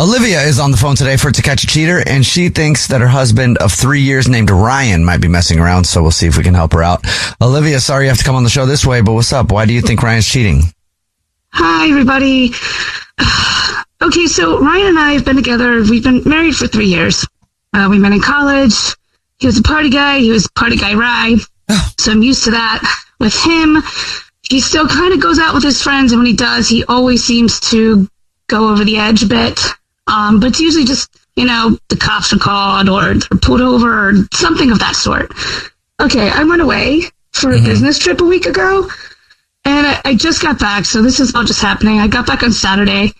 Olivia is on the phone today for To Catch a Cheater, and she thinks that her husband of 3 years named Ryan might be messing around, so we'll see if we can help her out. Olivia, sorry you have to come on the show this way, but what's up? Why do you think Ryan's cheating? Hi, everybody. Okay, so Ryan and I have been together. We've been married for 3 years. We met in college. He was a party guy. He was party guy Rye. So I'm used to that. With him, he still kind of goes out with his friends, and when he does, he always seems to go over the edge a bit. But it's usually just, the cops are called or they're pulled over or something of that sort. Okay, I went away for a business trip a week ago, and I just got back, so this is all just happening. I got back on Saturday,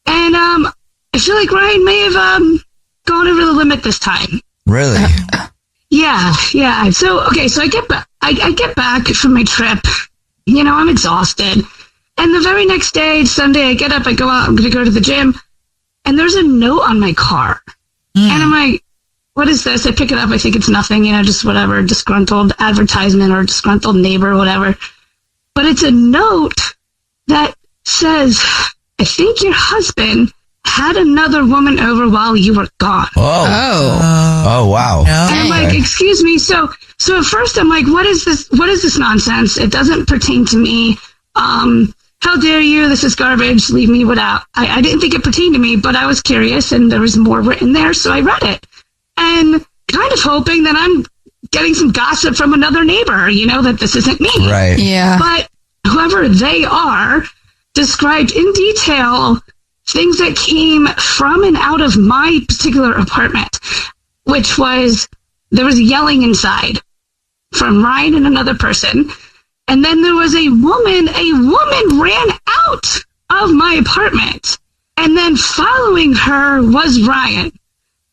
and I feel like Ryan may have gone over the limit this time. Really? Yeah. So I get back. I get back from my trip. I'm exhausted. And the very next day, Sunday, I get up, I go out, I'm going to go to the gym. And there's a note on my car. And I'm like, what is this? I pick it up. I think it's nothing, just whatever, disgruntled advertisement or disgruntled neighbor or whatever. But it's a note that says, I think your husband had another woman over while you were gone. Oh, wow. No. And I'm like, excuse me. So at first I'm like, what is this? What is this nonsense? It doesn't pertain to me. How dare you? This is garbage. Leave me without. I didn't think it pertained to me, but I was curious and there was more written there. So I read it and kind of hoping that I'm getting some gossip from another neighbor, that this isn't me. Right. Yeah. But whoever they are described in detail things that came from and out of my particular apartment, which was there was yelling inside from Ryan and another person. And then there was a woman ran out of my apartment. And then following her was Ryan.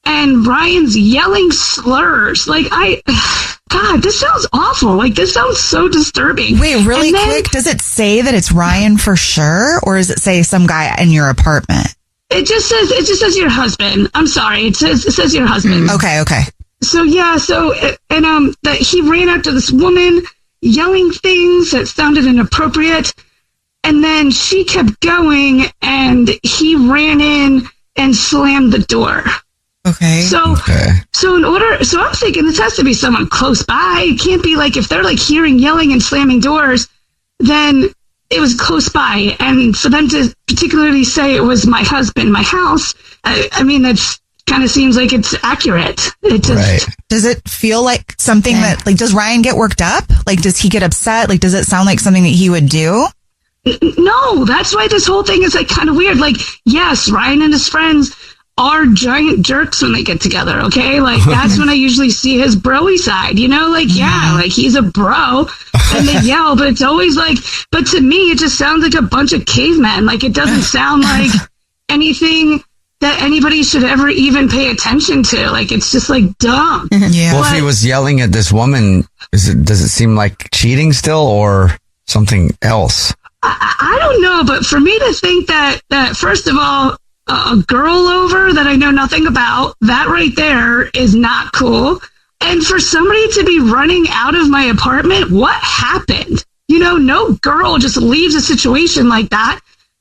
And Ryan's yelling slurs. God, this sounds awful. This sounds so disturbing. Wait, really quick, does it say that it's Ryan for sure? Or does it say some guy in your apartment? It just says your husband. I'm sorry. It says your husband. Okay. So that he ran after this woman yelling things that sounded inappropriate, and then she kept going, and he ran in and slammed the door. Okay. So I'm thinking this has to be someone close by. It can't be if they're hearing yelling and slamming doors, then it was close by. And for them to particularly say it was my husband, my house, that's kind of seems like it's accurate. Right. Does it feel like something that, does Ryan get worked up? Does he get upset? Does it sound like something that he would do? No, that's why this whole thing is kind of weird. Yes, Ryan and his friends are giant jerks when they get together, okay? That's when I usually see his bro-y side, he's a bro, and they yell, but it's always but to me, it just sounds like a bunch of cavemen. It doesn't sound like anything that anybody should ever even pay attention to. It's just dumb. Yeah. Well, if he was yelling at this woman, does it seem like cheating still or something else? I don't know, but for me to think that first of all, a girl over that I know nothing about, that right there is not cool. And for somebody to be running out of my apartment, what happened? No girl just leaves a situation like that.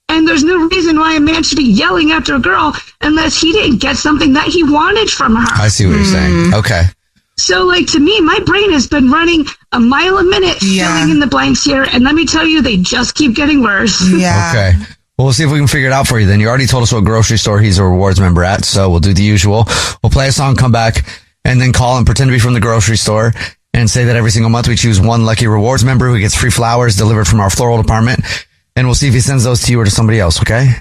And there's no reason why a man should be yelling after a girl unless he didn't get something that he wanted from her. I see what you're saying. Okay. So, to me, my brain has been running a mile a minute, filling in the blanks here. And let me tell you, they just keep getting worse. Yeah. Okay. Well, we'll see if we can figure it out for you then. You already told us what grocery store he's a rewards member at, so we'll do the usual. We'll play a song, come back, and then call and pretend to be from the grocery store and say that every single month we choose one lucky rewards member who gets free flowers delivered from our floral department. And we'll see if he sends those to you or to somebody else, okay?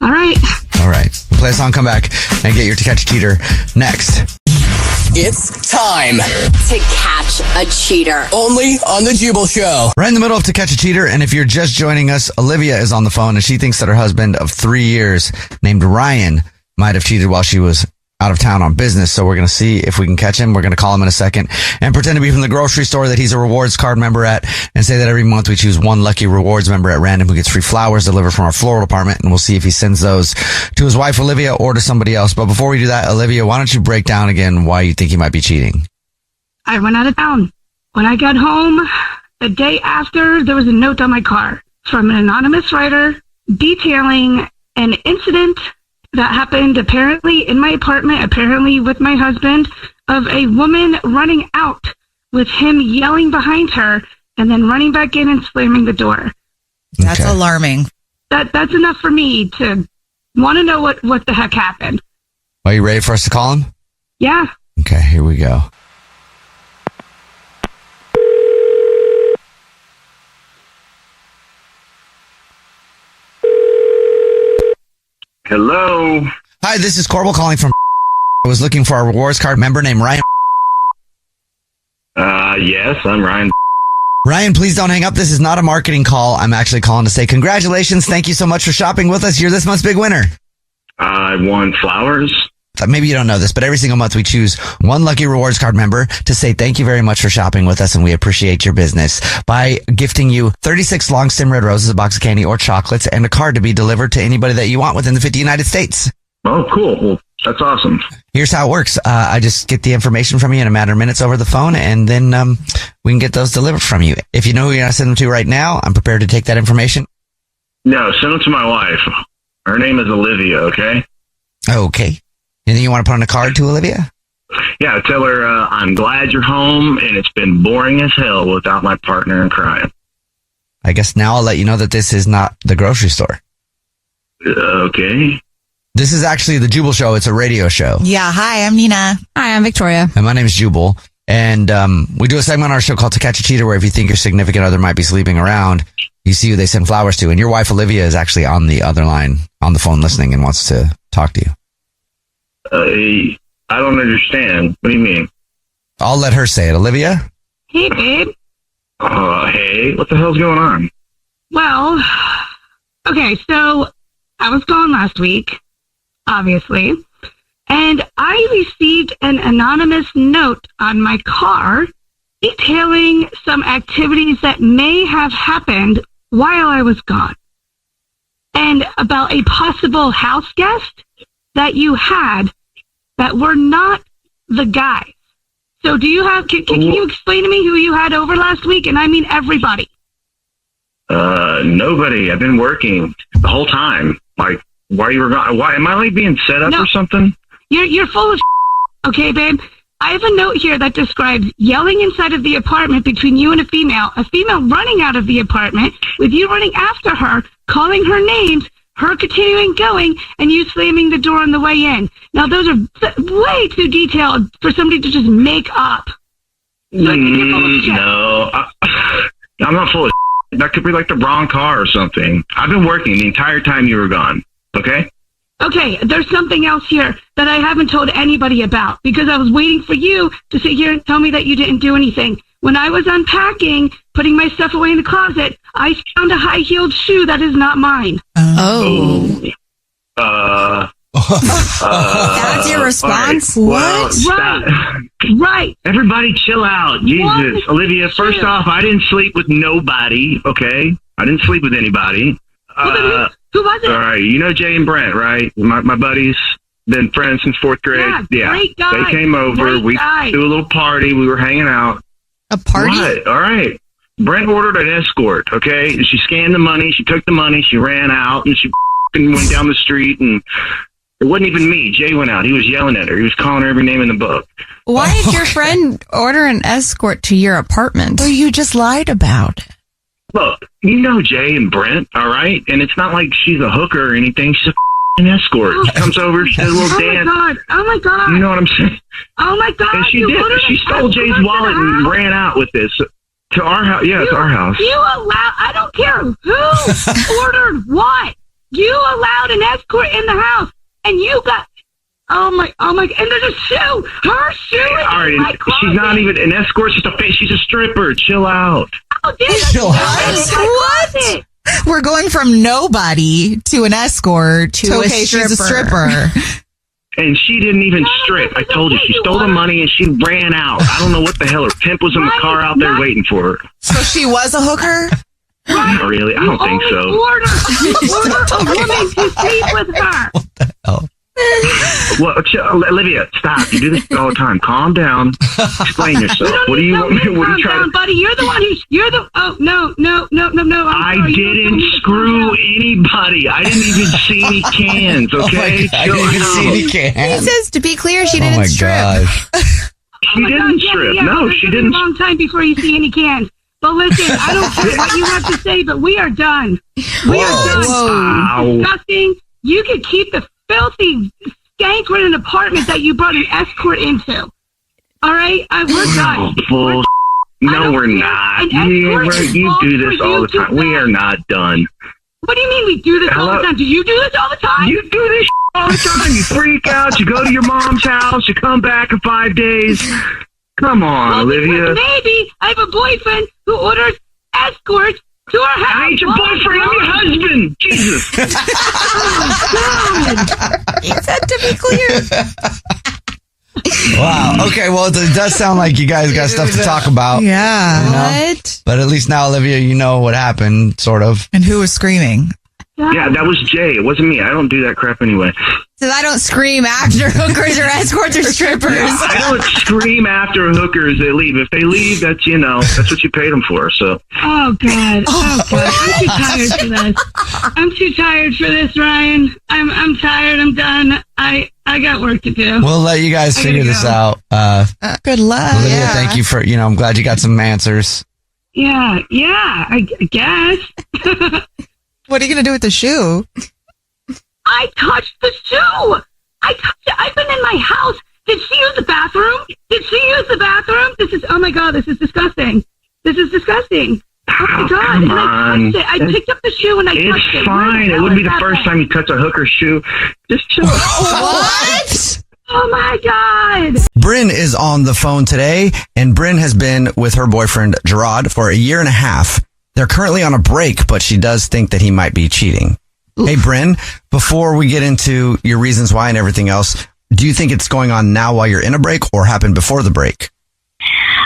All right. We'll play a song, come back, and get your To Catch a Cheater next. It's time to catch a cheater. Only on the Jubal Show. Right in the middle of To Catch a Cheater, and if you're just joining us, Olivia is on the phone, and she thinks that her husband of 3 years, named Ryan, might have cheated while she was out of town on business. So we're going to see if we can catch him. We're going to call him in a second and pretend to be from the grocery store that he's a rewards card member at, and say that every month we choose one lucky rewards member at random who gets free flowers delivered from our floral department. And we'll see if he sends those to his wife, Olivia, or to somebody else. But before we do that, Olivia, why don't you break down again why you think he might be cheating? I went out of town. When I got home, the day after, there was a note on my car from an anonymous writer detailing an incident that happened apparently in my apartment, apparently with my husband, of a woman running out with him yelling behind her and then running back in and slamming the door. That's Okay. alarming. That's enough for me to want to know what the heck happened. Are you ready for us to call him? Yeah. Okay, here we go. Hello. Hi, this is Corbel calling from. I was looking for a rewards card member named Ryan. Yes, I'm Ryan. Ryan, please don't hang up. This is not a marketing call. I'm actually calling to say congratulations. Thank you so much for shopping with us. You're this month's big winner. I won flowers. Maybe you don't know this, but every single month we choose one lucky rewards card member to say thank you very much for shopping with us, and we appreciate your business by gifting you 36 long stem red roses, a box of candy or chocolates, and a card to be delivered to anybody that you want within the 50 United States. Oh, cool. Well, that's awesome. Here's how it works. I just get the information from you in a matter of minutes over the phone, and then we can get those delivered from you. If you know who you're going to send them to right now, I'm prepared to take that information. No, send them to my wife. Her name is Olivia, okay? Okay. Anything you want to put on a card to Olivia? Yeah, tell her I'm glad you're home, and it's been boring as hell without my partner in crime. I guess now I'll let you know that this is not the grocery store. Okay. This is actually the Jubal Show. It's a radio show. Yeah. Hi, I'm Nina. Hi, I'm Victoria. And my name is Jubal. And we do a segment on our show called To Catch a Cheater, where if you think your significant other might be sleeping around, you see who they send flowers to. And your wife, Olivia, is actually on the other line, on the phone listening, and wants to talk to you. I don't understand. What do you mean? I'll let her say it. Olivia? Hey, babe. Hey, what the hell's going on? Well, okay, so I was gone last week, obviously, and I received an anonymous note on my car detailing some activities that may have happened while I was gone, and about a possible house guest that you had that were not the guys. So do you have, can you explain to me who you had over last week? And I mean everybody. Nobody. I've been working the whole time. Like, while you were gone, why am I like being set up No. or something? You're full of okay, babe? I have a note here that describes yelling inside of the apartment between you and a female running out of the apartment, with you running after her, calling her names, her continuing going, and you slamming the door on the way in. Now, those are way too detailed for somebody to just make up. So I think you're full of shit. No, I'm not full of shit. That could be like the wrong car or something. I've been working the entire time you were gone, okay? Okay, there's something else here that I haven't told anybody about because I was waiting for you to sit here and tell me that you didn't do anything. When I was unpacking, putting my stuff away in the closet, I found a high-heeled shoe that is not mine. Oh. That's your response? All right. Well, What? stop. Right. Everybody chill out. Jesus. What? Olivia, first off, I didn't sleep with nobody, okay? I didn't sleep with anybody. Who was it? All right, you know Jay and Brent, right? My buddies, been friends since 4th grade. Yeah, great guy. They came over. Great We guy. threw a little party. We were hanging out. A party? What? All right. Brent ordered an escort, okay? And she scanned the money. She took the money. She ran out, and she went down the street, and it wasn't even me. Jay went out. He was yelling at her. He was calling her every name in the book. Why did your friend order an escort to your apartment? Or you just lied about it. Look, you know Jay and Brent, all right? And it's not like she's a hooker or anything. She's an escort. She comes over, she does a little Oh dance. my god! Oh my god! You know what I'm saying? Oh my god! And she you did. ordered She an stole Jay's escort to wallet the and house? ran out with this to our house. Yeah, it's our house. You allowed? I don't care who ordered what. You allowed an escort in the house, and you got. Oh my! And there's a shoe. Her shoe is All right, in my and closet. she's not even an escort. She's she's a stripper. Chill out. Oh, dude, Chill out. it's in my closet. We're going from nobody to an escort to a okay, she's a stripper. stripper. And she didn't even No, strip. I this is told you, okay. she You stole the ordered- money and she ran out. I don't know what the hell. Her pimp was in the Right, car out there not- waiting for her. So she was a hooker? Not really. I don't think so. Order a woman to sleep with her. Well, Olivia, stop. You do this all the time. Calm down. Explain yourself. What do you want me? What are you trying to? Buddy, you're the one who's. You're the. Oh no. I didn't screw anybody. I didn't even see any cans. Okay. I didn't even see any cans. He says, to be clear, she Oh didn't my strip. gosh. She didn't strip. No, she didn't. A long time before you see any cans. But listen, I don't care what you have to say, but we are done. We are done. Ow. Disgusting. You can keep the filthy skank-ridden apartment that you brought an escort into. All right? We're done. Bull. No, we're not. You do this all the time. We are not done. What do you mean we do this all the time? Do you do this all the time? You do this all the time. You freak out. You go to your mom's house. You come back in 5 days. Come on, Olivia. Maybe I have a boyfriend who orders escorts to our house. I ain't your boyfriend. I'm your husband. Jesus. He said, to be clear. Wow. Okay. Well, it does sound like you guys got stuff to talk about. Yeah. You know? What? But at least now, Olivia, you know what happened, sort of. And who was screaming? Yeah, that was Jay. It wasn't me. I don't do that crap anyway. So I don't scream after hookers or escorts or strippers. I don't scream after hookers. They leave. If they leave, that's what you paid them for. So. Oh God. I'm too tired for this. I'm too tired for this, Ryan. I'm tired. I'm done. I got work to do. We'll let you guys figure this out. Good luck. Olivia, thank you for, I'm glad you got some answers. Yeah, I guess. What are you going to do with the shoe? I touched the shoe. I touched it. I've been in my house. Did she use the bathroom? Oh my God, this is disgusting. Oh my God. Come And I on. touched it. I picked up the shoe and I touched it. It's fine. It wouldn't be the first time you touch a hooker's shoe. Just chill. What? Oh my God. Bryn is on the phone today, and Bryn has been with her boyfriend, Gerard, for a year and a half. They're currently on a break, but she does think that he might be cheating. Oof. Hey, Bryn, before we get into your reasons why and everything else, do you think it's going on now while you're in a break or happened before the break?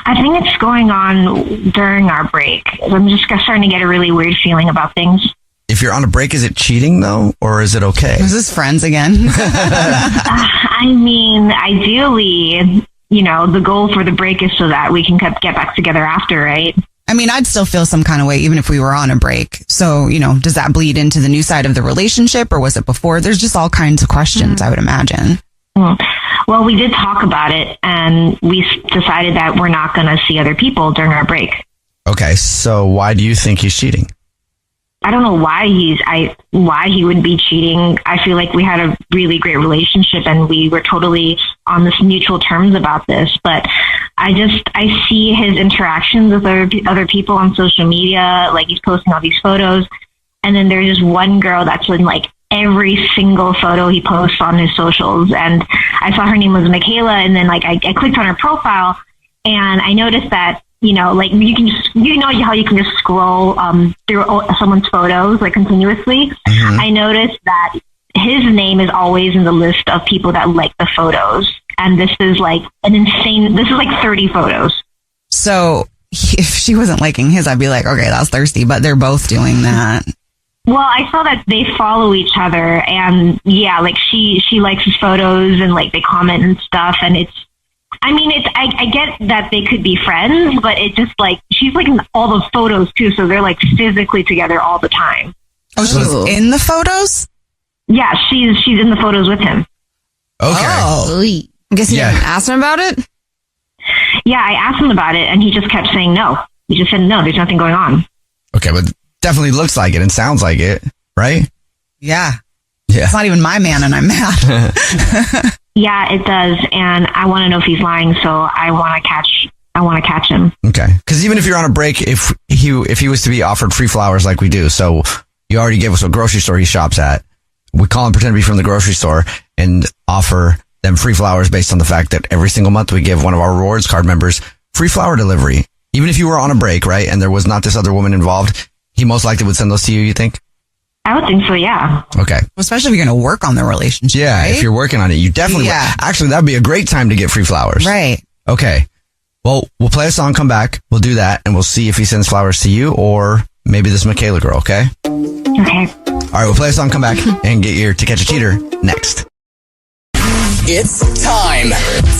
I think it's going on during our break. I'm just starting to get a really weird feeling about things. If you're on a break, is it cheating, though, or is it okay? Was this friends again? I mean, ideally, the goal for the break is so that we can get back together after, right? I mean, I'd still feel some kind of way even if we were on a break. So, does that bleed into the new side of the relationship or was it before? There's just all kinds of questions, I would imagine. Well, we did talk about it and we decided that we're not going to see other people during our break. Okay, so why do you think he's cheating? I don't know why he would be cheating. I feel like we had a really great relationship and we were totally on this mutual terms about this. But I see his interactions with other people on social media, like he's posting all these photos. And then there's just one girl that's in like every single photo he posts on his socials. And I saw her name was Michaela. And then like I clicked on her profile and I noticed that, like you can just, how you can just scroll through someone's photos like continuously. Mm-hmm. I noticed that his name is always in the list of people that like the photos. And this is like this is like 30 photos. So if she wasn't liking his, I'd be like, okay, that's thirsty, but they're both doing that. Well, I saw that they follow each other and yeah, like she likes his photos and like they comment and stuff. And I get that they could be friends, but it just like, she's like in all the photos too. So they're like physically together all the time. Oh, she's in the photos? Yeah, she's in the photos with him. Okay. Oh. I guess you didn't ask him about it? Yeah, I asked him about it and he just kept saying no. He just said no, there's nothing going on. Okay, but definitely looks like it and sounds like it, right? Yeah. Yeah. It's not even my man and I'm mad. Yeah, it does. And I want to know if he's lying. So I want to catch him. Okay. Because even if you're on a break, if he was to be offered free flowers like we do, so you already gave us a grocery store he shops at, we call him, pretend to be from the grocery store and offer them free flowers based on the fact that every single month we give one of our rewards card members free flower delivery. Even if you were on a break, right? And there was not this other woman involved, he most likely would send those to you think? I would think so, yeah. Okay. Well, especially if you're going to work on the relationship. Yeah, right? if you're working on it, you definitely would. Actually, that'd be a great time to get free flowers. Right. Okay. Well, we'll play a song, come back, we'll do that, and we'll see if he sends flowers to you or maybe this Michaela girl, okay? Okay. All right, we'll play a song, come back, and get your To Catch a Cheater next. It's time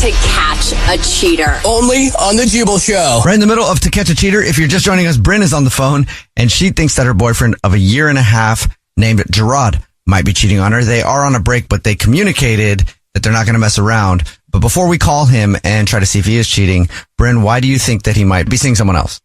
To catch a cheater. only on the Jubal Show. Right in the middle of To Catch a Cheater. If you're just joining us, Bryn is on the phone, and she thinks that her boyfriend of a year and a half named Gerard might be cheating on her. They are on a break, but they communicated that they're not going to mess around. But before we call him and try to see if he is cheating, Bryn, why do you think that he might be seeing someone else?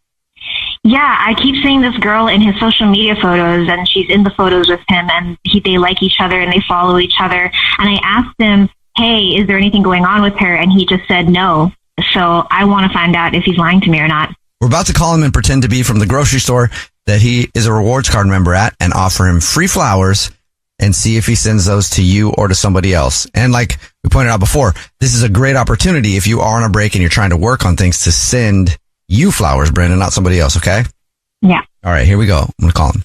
Yeah, I keep seeing this girl in his social media photos, and she's in the photos with him, and they like each other and they follow each other. And I asked him, hey, is there anything going on with her? And he just said no. So I want to find out if he's lying to me or not. We're about to call him and pretend to be from the grocery store that he is a rewards card member at and offer him free flowers and see if he sends those to you or to somebody else. And like we pointed out before, this is a great opportunity if you are on a break and you're trying to work on things to send you flowers, Brandon, not somebody else, okay? Yeah. All right, here we go. I'm going to call him.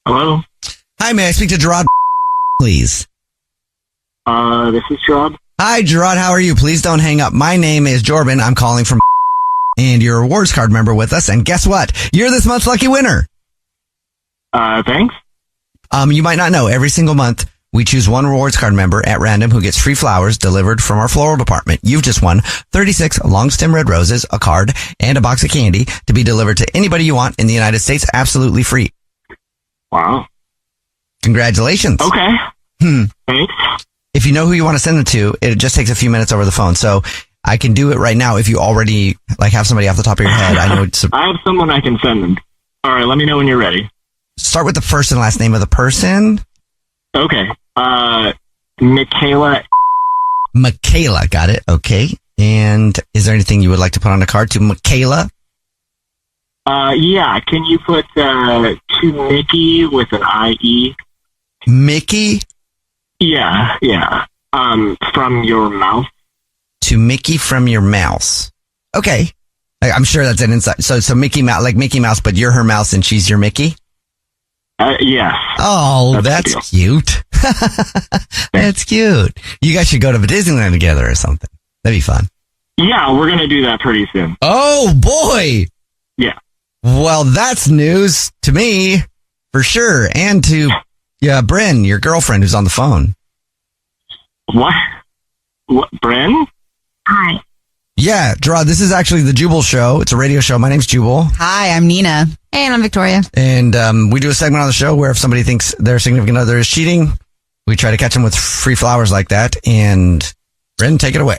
Hello? Hi, may I speak to Gerard, please? This is Gerard. Hi, Gerard. How are you? Please don't hang up. My name is Jordan. I'm calling from and you're a rewards card member with us. And guess what? You're this month's lucky winner. Thanks. You might not know, every single month we choose one rewards card member at random who gets free flowers delivered from our floral department. You've just won 36 long stem red roses, a card, and a box of candy to be delivered to anybody you want in the United States, absolutely free. Wow. Congratulations. Okay. Thanks. If you know who you want to send them to, it just takes a few minutes over the phone. So I can do it right now if you already have somebody off the top of your head. I know it's I have someone I can send them. All right, let me know when you're ready. Start with the first and last name of the person. Okay. Michaela. Michaela, got it. Okay. And is there anything you would like to put on the card to Michaela? Yeah. Can you put to Mickey with an IE? Mickey? Yeah. From your mouth. To Mickey from your mouse. Okay. I'm sure that's an inside. So Mickey Mouse, like Mickey Mouse, but you're her mouse and she's your Mickey? Yes. Oh, that's cute. That's cute. You guys should go to Disneyland together or something. That'd be fun. Yeah, we're going to do that pretty soon. Oh, boy. Yeah. Well, that's news to me, for sure. And to Bryn, your girlfriend who's on the phone. What? Bryn? Hi. Yeah, Gerard, this is actually the Jubal Show. It's a radio show. My name's Jubal. Hi, I'm Nina. Hey, and I'm Victoria. And we do a segment on the show where if somebody thinks their significant other is cheating, we try to catch them with free flowers like that. And Bryn, take it away.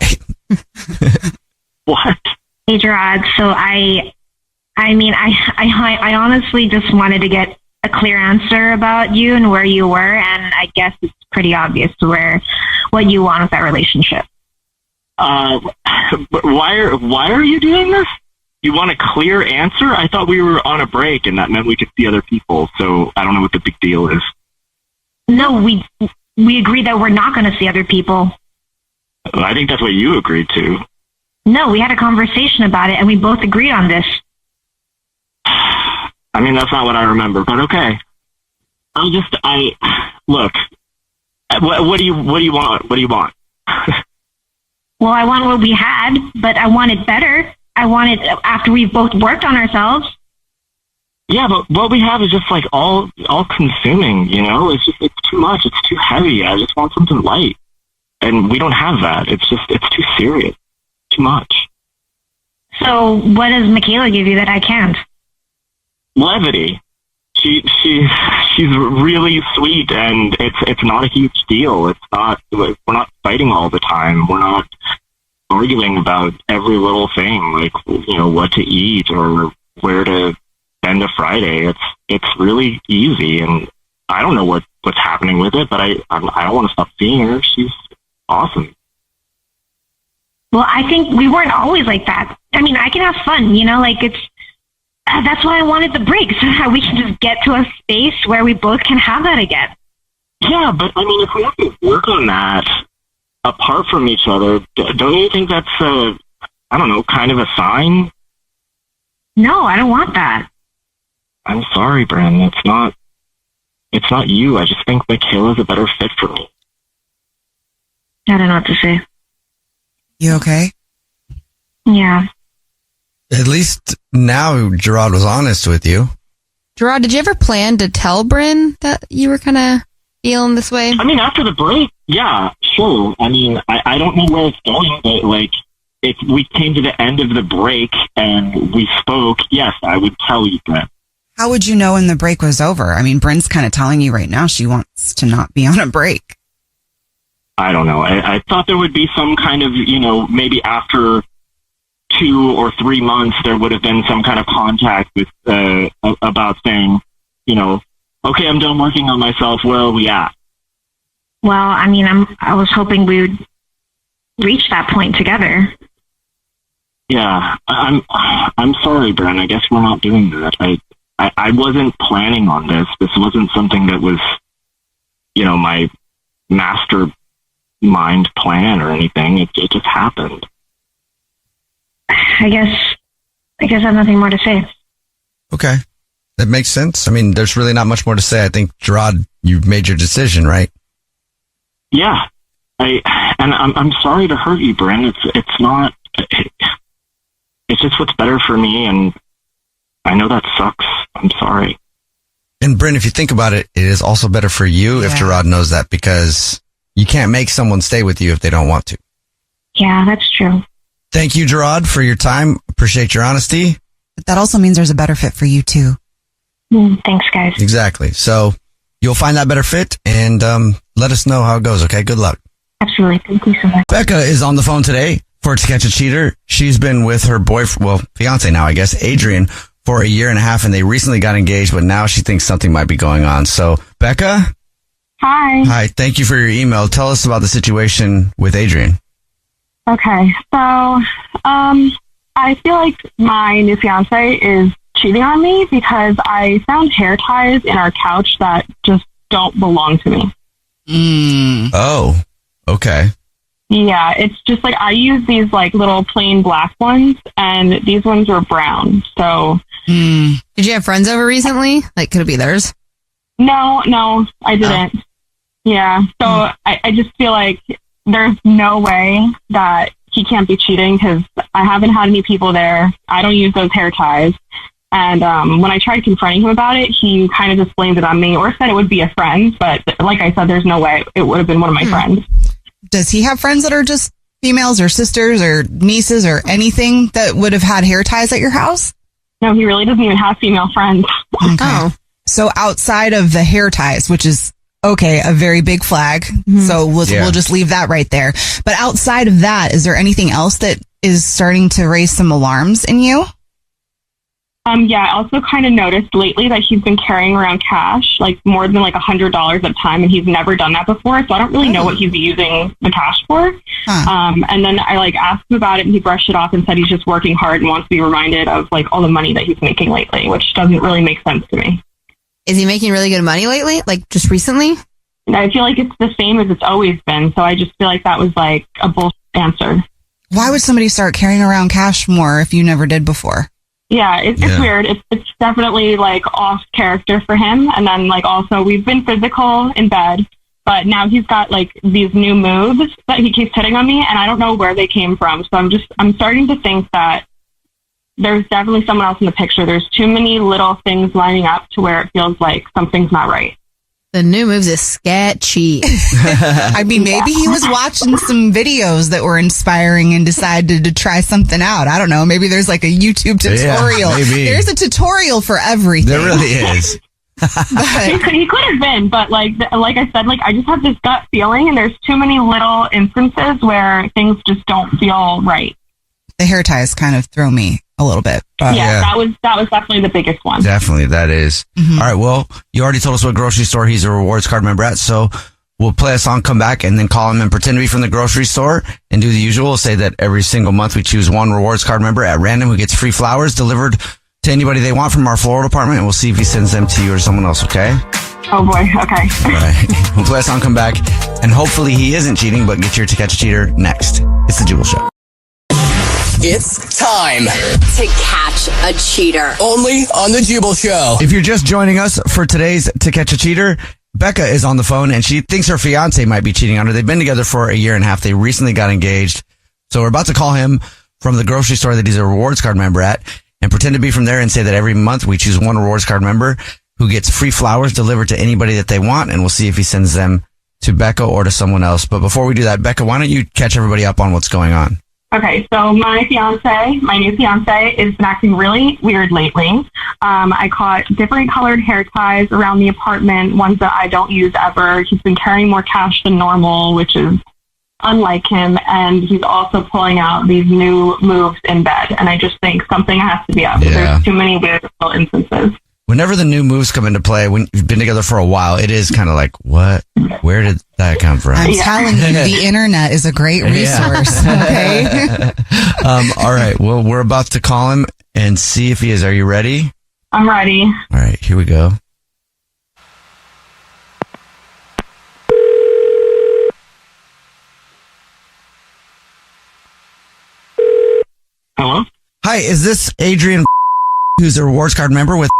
What? Hey, Gerard. So I honestly just wanted to get a clear answer about you and where you were, and I guess it's pretty obvious what you want with that relationship. But why are you doing this? You want a clear answer? I thought we were on a break and that meant we could see other people, so I don't know what the big deal is. No, we agreed that we're not going to see other people. I think that's what you agreed to. No, we had a conversation about it and we both agreed on this. I mean, that's not what I remember, but okay. Look, what do you want? What do you want? Well, I want what we had, but I want it better. I want it after we've both worked on ourselves. Yeah, but what we have is just like all consuming, you know? It's too much. It's too heavy. I just want something light. And we don't have that. It's too serious. Too much. So what does Michaela give you that I can't? Levity. She's really sweet, and it's not a huge deal. We're not fighting all the time. We're not arguing about every little thing, like, you know, what to eat or where to spend a Friday. It's really easy, and I don't know what's happening with it, but I don't want to stop seeing her. She's awesome. Well, I think we weren't always like that. I mean, I can have fun, you know, like that's why I wanted the break, so that we can just get to a space where we both can have that again. Yeah, but I mean, if we have to work on that apart from each other, don't you think that's kind of a sign? No, I don't want that. I'm sorry, Bryn. It's not you. I just think Michaela's a better fit for me. I don't know what to say. You okay? Yeah. At least now Gerard was honest with you. Gerard, did you ever plan to tell Bryn that you were kind of feeling this way? I mean, after the break, yeah, sure. I mean, I don't know where it's going, but like, if we came to the end of the break and we spoke, yes, I would tell you, Bryn. How would you know when the break was over? I mean, Bryn's kind of telling you right now she wants to not be on a break. I don't know. I thought there would be some kind of, maybe after 2 or 3 months, there would have been some kind of contact with about saying, okay, I'm done working on myself. Where are we at? Well, I mean, I was hoping we would reach that point together. Yeah, I'm sorry, Bryn. I guess we're not doing that. I wasn't planning on this. This wasn't something that was, my master mind plan or anything. It just happened. I guess I have nothing more to say. Okay. That makes sense. I mean, there's really not much more to say. I think, Gerard, you've made your decision, right? Yeah. I'm sorry to hurt you, Bryn. It's not, it's just what's better for me. And I know that sucks. I'm sorry. And Bryn, if you think about it, it is also better for you if Gerard knows that, because you can't make someone stay with you if they don't want to. Yeah, that's true. Thank you, Gerard, for your time. Appreciate your honesty. But that also means there's a better fit for you too. Thanks, guys. Exactly. So you'll find that better fit and let us know how it goes, okay? Good luck. Absolutely. Thank you so much. Becca is on the phone today for To Catch a Cheater. She's been with her fiance now, I guess, Adrian, for 1.5 years, and they recently got engaged, but now she thinks something might be going on. So, Becca? Hi. Hi. Thank you for your email. Tell us about the situation with Adrian. Okay. So, I feel like my new fiance is cheating on me because I found hair ties in our couch that just don't belong to me. Oh, okay. Yeah, it's just like I use these like little plain black ones, and these ones were brown. So, Did you have friends over recently? Like, could it be theirs? no, I didn't. Yeah, so I just feel like there's no way that he can't be cheating because I haven't had any people there. I don't use those hair ties. And when I tried confronting him about it, he kind of just blamed it on me or said it would be a friend. But like I said, there's no way it would have been one of my friends. Does he have friends that are just females or sisters or nieces or anything that would have had hair ties at your house? No, he really doesn't even have female friends. Okay. Oh. So outside of the hair ties, which is, okay, a very big flag. So we'll just leave that right there. But outside of that, is there anything else that is starting to raise some alarms in you? Yeah, I also kind of noticed lately that he's been carrying around cash, like more than like $100 at a time, and he's never done that before. So I don't really know what he's using the cash for. And then I like asked him about it, and he brushed it off and said he's just working hard and wants to be reminded of like all the money that he's making lately, which doesn't really make sense to me. Is he making really good money lately? Like just recently? And I feel like it's the same as it's always been. So I just feel like that was like a bullshit answer. Why would somebody start carrying around cash more if you never did before? Yeah, it's weird. It's definitely like off character for him. And then like also we've been physical in bed, but now he's got like these new moves that he keeps hitting on me, and I don't know where they came from. So I'm starting to think that there's definitely someone else in the picture. There's too many little things lining up to where it feels like something's not right. The new moves is sketchy. I mean, maybe he was watching some videos that were inspiring and decided to try something out. I don't know. Maybe there's like a YouTube tutorial. Maybe. There's a tutorial for everything. There really is. He could have been, but like I said, like I just have this gut feeling, and there's too many little instances where things just don't feel right. The hair ties kind of throw me a little bit. Yeah, that was definitely the biggest one. Definitely, that is. All right, well, you already told us what grocery store he's a rewards card member at, so we'll play a song, come back, and then call him and pretend to be from the grocery store and do the usual. Say that every single month we choose one rewards card member at random who gets free flowers delivered to anybody they want from our floral department, and we'll see if he sends them to you or someone else, okay? Oh boy, okay. All right, we'll play a song, come back, and hopefully he isn't cheating, but get your To Catch a Cheater next. It's the Jubal Show. It's time To catch a cheater. only on the Jubal Show. If you're just joining us for today's To Catch a Cheater, Becca is on the phone and she thinks her fiance might be cheating on her. They've been together for 1.5 years. They recently got engaged. So we're about to call him from the grocery store that he's a rewards card member at. and pretend to be from there and say that every month we choose one rewards card member who gets free flowers delivered to anybody that they want, and we'll see if he sends them to Becca or to someone else. But before we do that, Becca, why don't you catch everybody up on what's going on? Okay, so my new fiance, is been acting really weird lately. I caught different colored hair ties around the apartment, ones that I don't use ever. He's been carrying more cash than normal, which is unlike him, and he's also pulling out these new moves in bed. And I just think something has to be up. Yeah. There's too many weird little instances. Whenever the new moves come into play, when you've been together for a while, it is kind of like, what? Where did that come from? I'm telling you, the internet is a great resource. Okay. All right. Well, we're about to call him and see if he is. Are you ready? I'm ready. All right. Here we go. Hello? Hi. Is this Adrian, who's a rewards card member with?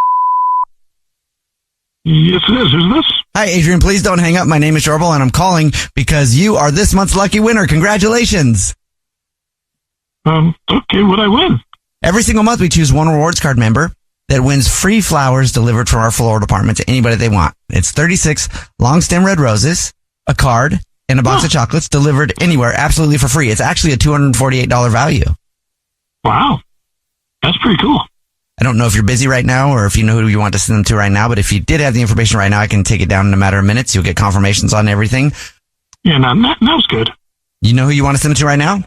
Yes, it is. Who's this? Hi, Adrian. Please don't hang up. My name is Jubal, and I'm calling because you are this month's lucky winner. Congratulations. Okay, what'd I win? Every single month, we choose one rewards card member that wins free flowers delivered from our floral department to anybody they want. It's 36 long stem red roses, a card, and a box of chocolates delivered anywhere absolutely for free. It's actually a $248 value. Wow. That's pretty cool. I don't know if you're busy right now or if you know who you want to send them to right now, but if you did have the information right now, I can take it down in a matter of minutes. You'll get confirmations on everything. Yeah, now's good. You know who you want to send it to right now?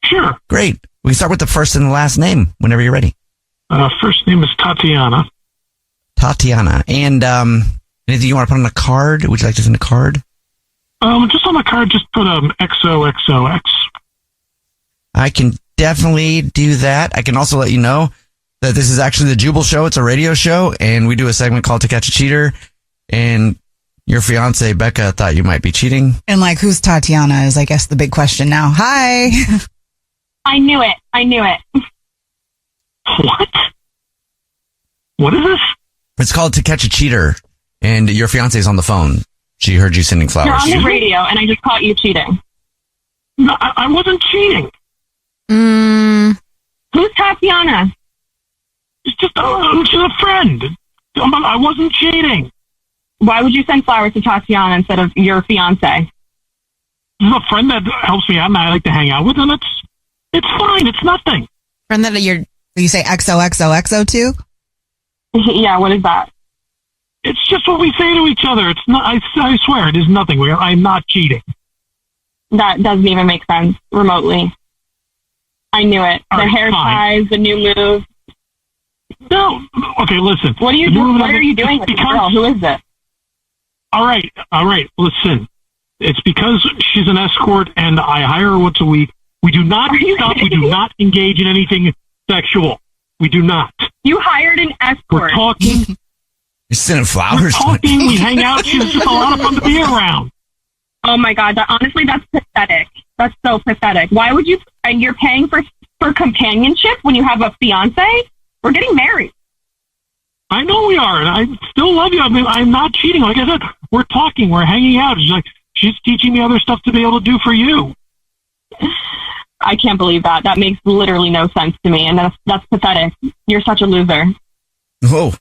Sure. Great. We can start with the first and the last name whenever you're ready. First name is Tatiana. Tatiana. And anything you want to put on a card? Would you like to send a card? Just on the card, just put XOXOX. I can definitely do that. I can also let you know that this is actually the Jubal Show. It's a radio show, and we do a segment called To Catch a Cheater. And your fiance, Becca, thought you might be cheating. And like, who's Tatiana is, I guess, the big question now. Hi. I knew it. What? What is this? It's called To Catch a Cheater, and your fiance is on the phone. She heard you sending flowers. You're on the radio, and I just caught you cheating. No, I wasn't cheating. Who's Tatiana? It's just she's a friend. I wasn't cheating. Why would you send flowers to Tatiana instead of your fiance? This is a friend that helps me out and I like to hang out with, and it's fine. It's nothing. Friend that You say XOXOXO too? Yeah, what is that? It's just what we say to each other. It's not. I swear, it is nothing. I'm not cheating. That doesn't even make sense remotely. I knew it. All the right, hair fine. ties, the new move. No. Okay, listen. What are you doing? What are you doing with this girl? Who is this? All right. Listen. It's because she's an escort and I hire her once a week. We do not stop. We do not engage in anything sexual. We do not. You hired an escort. We're talking. You're sending flowers. We're talking. We hang out. She's just a lot of fun to be around. Oh my God. Honestly, that's pathetic. That's so pathetic. Why would you, and you're paying for companionship when you have a fiance? We're getting married. I know we are, and I still love you. I mean, I'm not cheating. Like I said, we're talking. We're hanging out. She's teaching me other stuff to be able to do for you. I can't believe that. That makes literally no sense to me, and that's pathetic. You're such a loser. Whoa.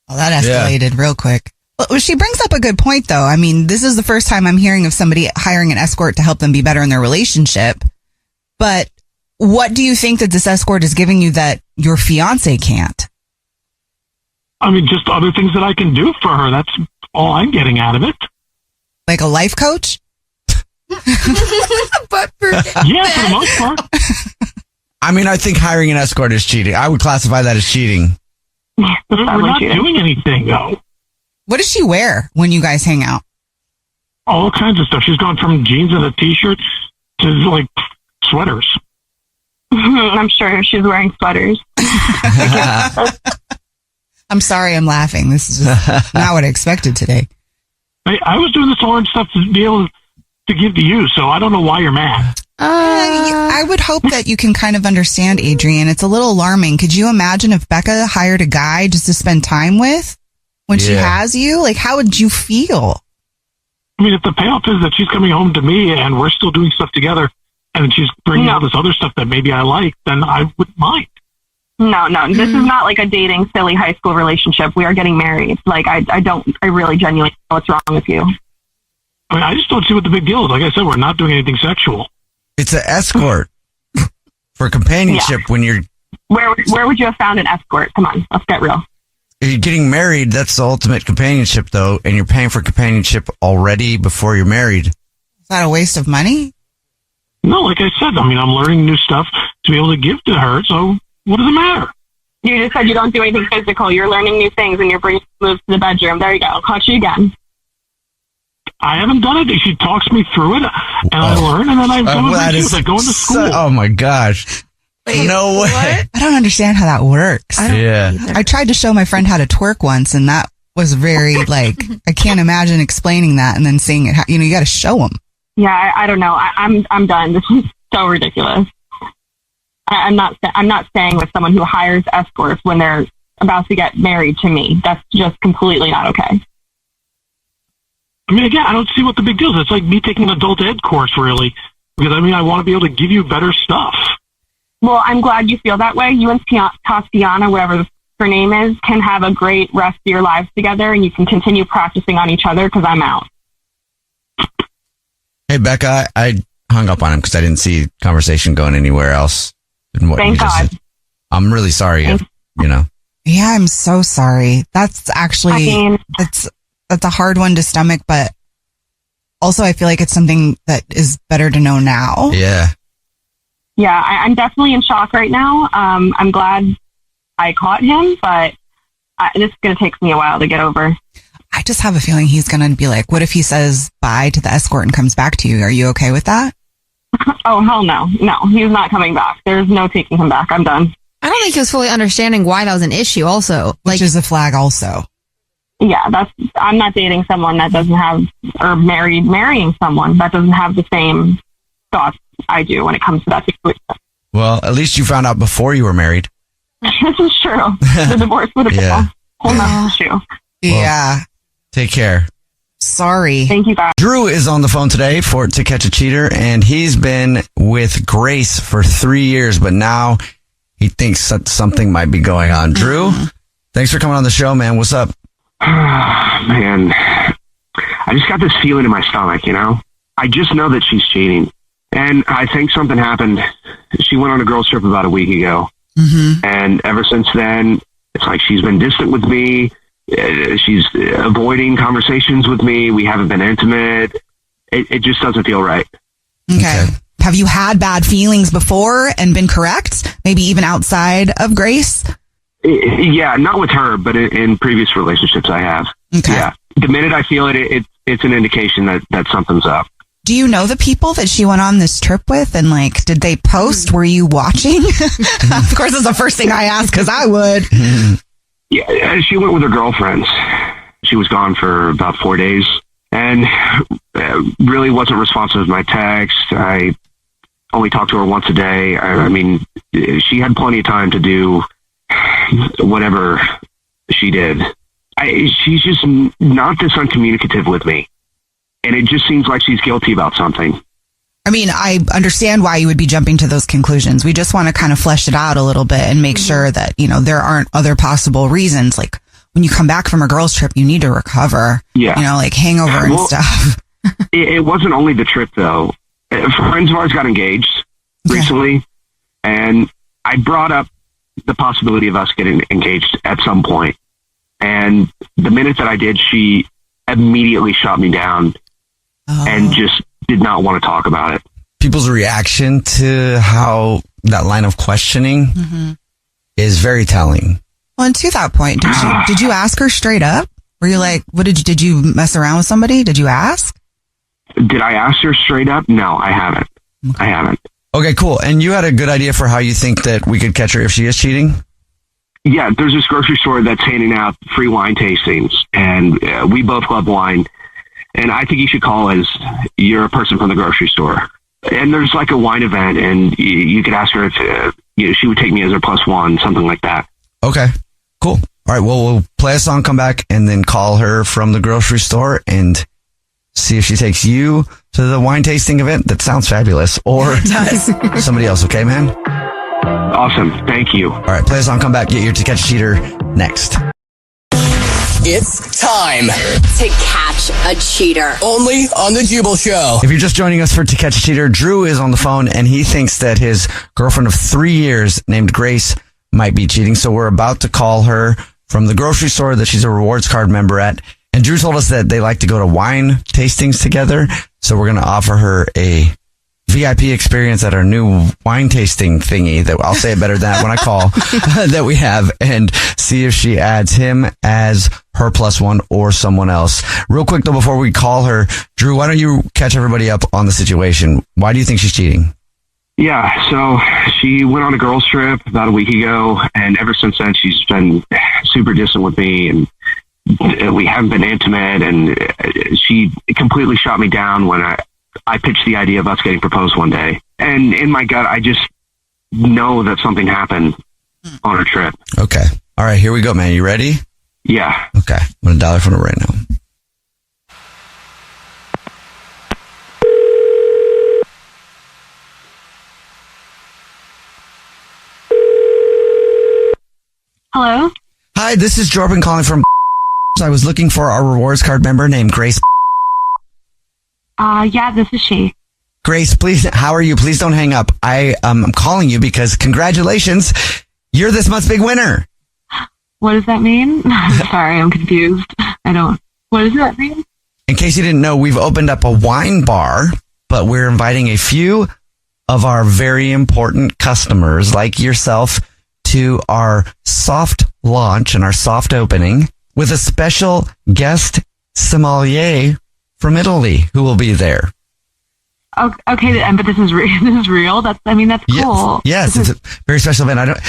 Well, that escalated real quick. Well, she brings up a good point, though. I mean, this is the first time I'm hearing of somebody hiring an escort to help them be better in their relationship. But what do you think that this escort is giving you that your fiance can't? I mean, just other things that I can do for her. That's all I'm getting out of it. Like a life coach? but for Yeah, for the most part. I mean, I think hiring an escort is cheating. I would classify that as cheating. We're not doing anything, though. What does she wear when you guys hang out? All kinds of stuff. She's gone from jeans and a t-shirt to like sweaters. I'm sure she's wearing sweaters. I'm sorry I'm laughing. This is just not what I expected today. I was doing this orange stuff to be able to give to you, so I don't know why you're mad. I would hope that you can kind of understand, Adrian. It's a little alarming. Could you imagine if Becca hired a guy just to spend time with when she has you? Like, how would you feel? I mean, if the payoff is that she's coming home to me and we're still doing stuff together and she's bringing out this other stuff that maybe I like, then I wouldn't mind. No, this is not like a dating, silly high school relationship. We are getting married. Like, I really genuinely know what's wrong with you. I just don't see what the big deal is. Like I said, we're not doing anything sexual. It's an escort for companionship when you're... Where would you have found an escort? Come on, let's get real. If you're getting married, that's the ultimate companionship, though, and you're paying for companionship already before you're married. Is that a waste of money? No, like I said, I mean, I'm learning new stuff to be able to give to her, so what does it matter? You just said you don't do anything physical. You're learning new things, and you're bringing moves to the bedroom. There you go. Caught you again. I haven't done it. She talks me through it, and I learn, and then I go like going to school. Oh, my gosh. Wait, no way. What? I don't understand how that works. I tried to show my friend how to twerk once, and that was very, like, I can't imagine explaining that and then seeing it. You got to show them. Yeah, I don't know. I'm done. This is so ridiculous. I'm not staying with someone who hires escorts when they're about to get married to me. That's just completely not okay. I mean, again, I don't see what the big deal is. It's like me taking an adult ed course, really, because I mean, I want to be able to give you better stuff. Well, I'm glad you feel that way. You and Tatiana, whatever her name is, can have a great rest of your lives together, and you can continue practicing on each other because I'm out. Hey, Becca, I hung up on him because I didn't see conversation going anywhere else. Thank God. I'm really sorry. Yeah, I'm so sorry. That's actually, that's a hard one to stomach, but also I feel like it's something that is better to know now. Yeah. Yeah, I'm definitely in shock right now. I'm glad I caught him, but this is going to take me a while to get over. I just have a feeling he's going to be like, what if he says bye to the escort and comes back to you? Are you okay with that? Oh, hell no. No, he's not coming back. There's no taking him back. I'm done. I don't think he was fully understanding why that was an issue also. Which is a flag also. Yeah, I'm not dating someone that doesn't have, or marrying someone that doesn't have the same thoughts I do when it comes to that situation. Well, at least you found out before you were married. This is true. The divorce would have been a whole nother issue. Yeah. Take care. Sorry. Thank you, guys. Drew is on the phone today to catch a cheater, and he's been with Grace for 3 years, but now he thinks that something might be going on. Drew, thanks for coming on the show, man. What's up? Man, I just got this feeling in my stomach, I just know that she's cheating. And I think something happened. She went on a girls' trip about a week ago. Mm-hmm. And ever since then, it's like she's been distant with me. She's avoiding conversations with me. We haven't been intimate. It just doesn't feel right. Okay. Have you had bad feelings before and been correct? Maybe even outside of Grace? Yeah, not with her, but in previous relationships I have. Okay. Yeah. The minute I feel it's an indication that something's up. Do you know the people that she went on this trip with? And did they post? Were you watching? Of course, it's the first thing I ask because I would. Yeah, she went with her girlfriends. She was gone for about 4 days and really wasn't responsive to my text. I only talked to her once a day. I mean, she had plenty of time to do whatever she did. She's just not this uncommunicative with me. And it just seems like she's guilty about something. I mean, I understand why you would be jumping to those conclusions. We just want to kind of flesh it out a little bit and make sure that, there aren't other possible reasons. Like when you come back from a girls' trip, you need to recover. Yeah. Hangover and stuff. It wasn't only the trip, though. Friends of ours got engaged recently, and I brought up the possibility of us getting engaged at some point. And the minute that I did, she immediately shot me down and just did not want to talk about it. People's reaction to how that line of questioning is very telling. Well, and to that point, did you ask her straight up? Were you like, did you mess around with somebody? Did you ask? Did I ask her straight up? No, I haven't. I haven't. Okay, cool. And you had a good idea for how you think that we could catch her if she is cheating? Yeah, there's this grocery store that's handing out free wine tastings, and we both love wine. And I think you should call as you're a person from the grocery store. And there's like a wine event, and you could ask her if she would take me as her +1, something like that. Okay, cool. All right, well, we'll play a song, come back, and then call her from the grocery store and see if she takes you to the wine tasting event. That sounds fabulous. Or somebody else, okay, man? Awesome. Thank you. All right, play a song, come back, get your To Catch a Cheater next. It's time. To catch a cheater. Only on the Jubal Show. If you're just joining us for To Catch a Cheater, Drew is on the phone and he thinks that his girlfriend of 3 years named Grace might be cheating. So we're about to call her from the grocery store that she's a rewards card member at. And Drew told us that they like to go to wine tastings together. So we're going to offer her a VIP experience at our new wine tasting thingy that I'll say it better than that when I call that we have, and see if she adds him as her plus one or someone else. Real quick though, before we call her, Drew, why don't you catch everybody up on the situation? Why do you think she's cheating? Yeah, so she went on a girls trip about a week ago, and ever since then she's been super distant with me, and we haven't been intimate, and she completely shot me down when I pitched the idea of us getting proposed one day. And in my gut, I just know that something happened on her trip. Okay. All right, here we go, man. You ready? Yeah. Okay. I'm going to dial her phone right now. Hello? Hi, this is Jordan calling from I was looking for our rewards card member named Grace. Yeah, this is she. Grace, please, how are you? Please don't hang up. I'm calling you because congratulations, you're this month's big winner. What does that mean? Sorry, I'm confused. What does that mean? In case you didn't know, we've opened up a wine bar, but we're inviting a few of our very important customers like yourself to our soft launch and our soft opening with a special guest sommelier from Italy who will be there. Okay, but this is real. That's cool. Yes, it's a very special event.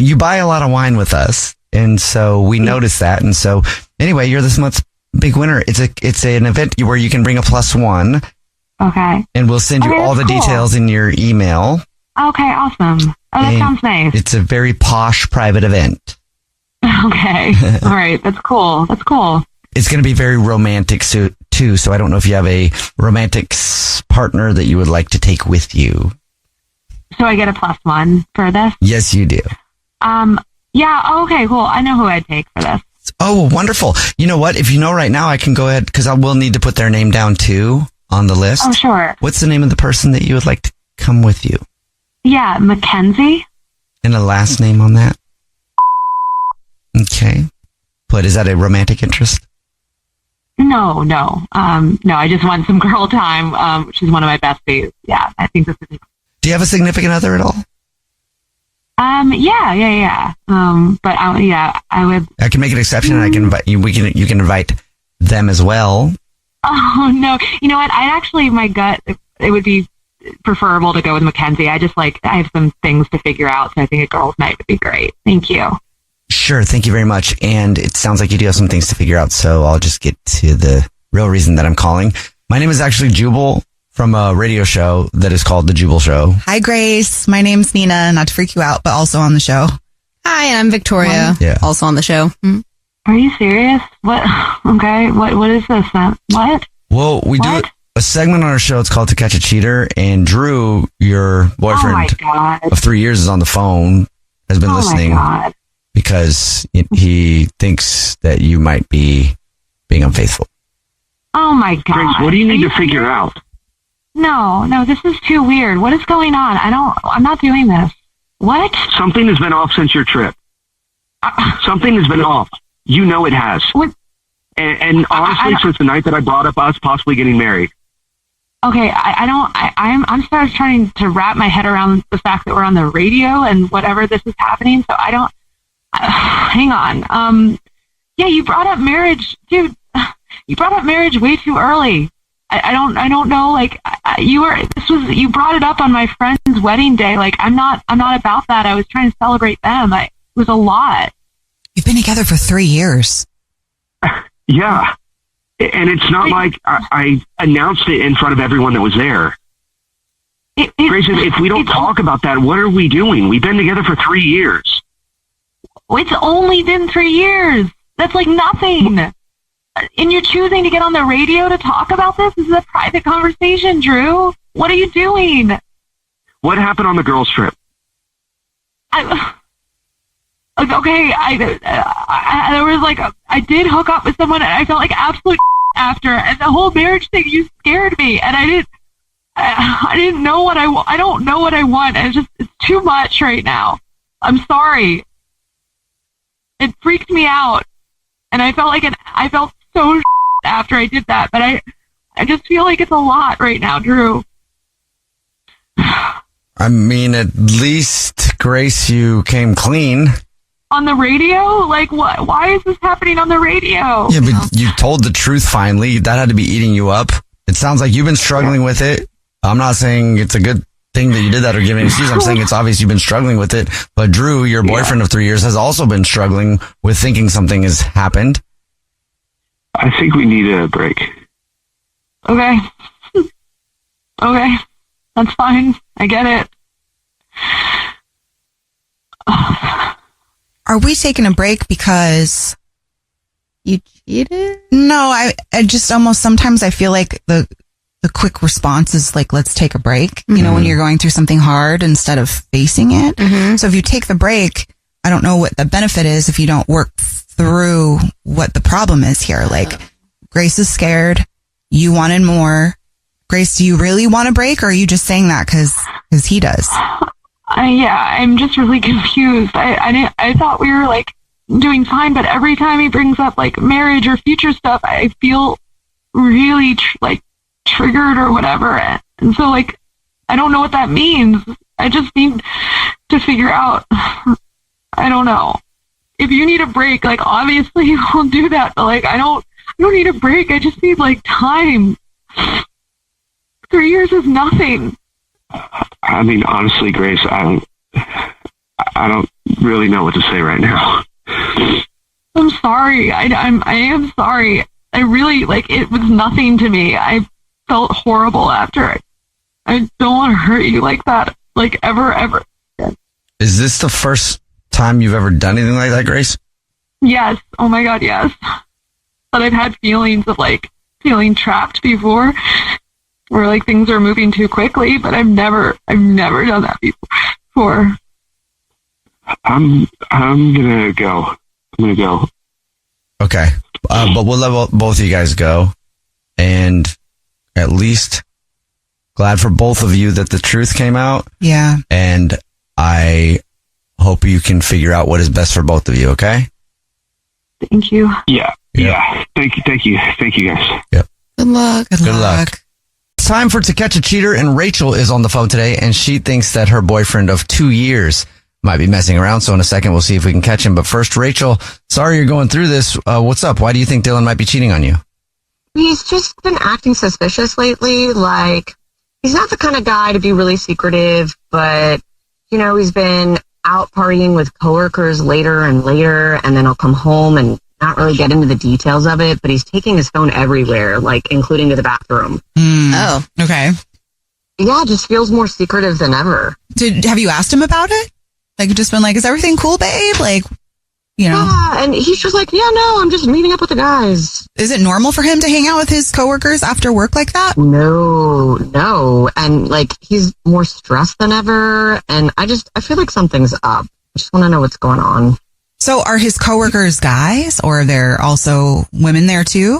You buy a lot of wine with us, and so we noticed that. And so anyway, you're this month's big winner. It's an event where you can bring a plus one. Okay. And we'll send you all the details in your email. Okay, awesome. Oh, that sounds nice. It's a very posh private event. Okay. All right. That's cool. It's going to be very romantic too. So I don't know if you have a romantic partner that you would like to take with you. So I get a plus one for this? Yes, you do. Yeah. Okay, cool. I know who I'd take for this. Oh, wonderful. You know what? If you know right now, I can go ahead because I will need to put their name down too on the list. Oh, sure. What's the name of the person that you would like to come with you? Yeah, Mackenzie. And a last name on that? Okay. But is that a romantic interest? No. No, I just want some girl time. She's one of my besties. Yeah, I think this is... Do you have a significant other at all? Yeah. But I would... I can make an exception and I can invite you. You can invite them as well. Oh, no. You know what? My gut, it would be preferable to go with Mackenzie. I have some things to figure out, so I think a girls' night would be great. Thank you. Sure. Thank you very much. And it sounds like you do have some things to figure out, so I'll just get to the real reason that I'm calling. My name is actually Jubal from a radio show that is called The Jubal Show. Hi, Grace. My name's Nina, not to freak you out, but also on the show. Hi, I'm Victoria. Yeah. Also on the show. Are you serious? What? Okay. What is this? What? Well, we do a segment on our show. It's called To Catch a Cheater. And Drew, your boyfriend of 3 years, is on the phone, has been listening because he thinks that you might be being unfaithful. Oh, my God. Grace, what do you need to figure out? No, this is too weird. What is going on? I'm not doing this. What? Something has been off since your trip. Something has been off. You know it has. What? And honestly, since the night that I brought up us possibly getting married. Okay, I'm started trying to wrap my head around the fact that we're on the radio and whatever this is happening. So hang on. Yeah, you brought up marriage, dude. You brought up marriage way too early. I don't know. Like you brought it up on my friend's wedding day. Like I'm not about that. I was trying to celebrate them. It was a lot. You've been together for 3 years. Yeah. And it's not like I announced it in front of everyone that was there. Grace, if we don't talk about that, what are we doing? We've been together for 3 years. It's only been 3 years. That's like nothing. And you're choosing to get on the radio to talk about this? This is a private conversation, Drew. What are you doing? What happened on the girls' trip? okay, there was like, I did hook up with someone and I felt like absolute after, and the whole marriage thing, you scared me, and I didn't know what I don't know what I want, and it's too much right now. I'm sorry. It freaked me out, and I felt so after I did that, but I just feel like it's a lot right now, Drew. I mean, at least, Grace, you came clean. On the radio? Like, what? Why is this happening on the radio? Yeah, but you told the truth finally. That had to be eating you up. It sounds like you've been struggling with it. I'm not saying it's a good thing that you did that or giving an excuse. I'm saying it's obvious you've been struggling with it. But Drew, your boyfriend of 3 years, has also been struggling with thinking something has happened. I think we need a break. Okay. Okay. That's fine. I get it. Are we taking a break because you cheated? No, I just almost sometimes I feel like the quick response is like, let's take a break. You know, when you're going through something hard instead of facing it. So if you take the break, I don't know what the benefit is if you don't work through what the problem is here. Like, Grace is scared. You wanted more. Grace, do you really want a break, or are you just saying that because he does? Yeah, I'm just really confused. I thought we were like doing fine, but every time he brings up like marriage or future stuff, I feel really triggered or whatever. And so like, I don't know what that means. I just need to figure out. I don't know. If you need a break, like obviously we'll do that, but like I don't need a break. I just need like time. 3 years is nothing. I mean, honestly, Grace, I don't really know what to say right now. I'm sorry. I am sorry. I really, it was nothing to me. I felt horrible after it. I don't want to hurt you like that, ever. Is this the first time you've ever done anything like that, Grace? Yes. Oh my God, yes. But I've had feelings of feeling trapped before, where things are moving too quickly, but I've never done that before. I'm gonna go. Okay. But we'll let both of you guys go. And at least glad for both of you that the truth came out. Yeah. And I hope you can figure out what is best for both of you, okay? Thank you. Yeah. Thank you guys. Yep. Good luck. Good luck. It's time for To Catch a Cheater, and Rachel is on the phone today, and she thinks that her boyfriend of 2 years might be messing around. So in a second, we'll see if we can catch him. But first, Rachel, sorry you're going through this. What's up? Why do you think Dylan might be cheating on you? He's just been acting suspicious lately. He's not the kind of guy to be really secretive, but, he's been out partying with coworkers later and later, and then he'll come home and not really get into the details of it, but he's taking his phone everywhere, including to the bathroom. Oh, okay. Yeah, just feels more secretive than ever. Have you asked him about it? Just been is everything cool, babe? Yeah, and he's just yeah, no, I'm just meeting up with the guys. Is it normal for him to hang out with his coworkers after work like that? No. And he's more stressed than ever. And I feel like something's up. I just want to know what's going on. So are his coworkers guys, or are there also women there too?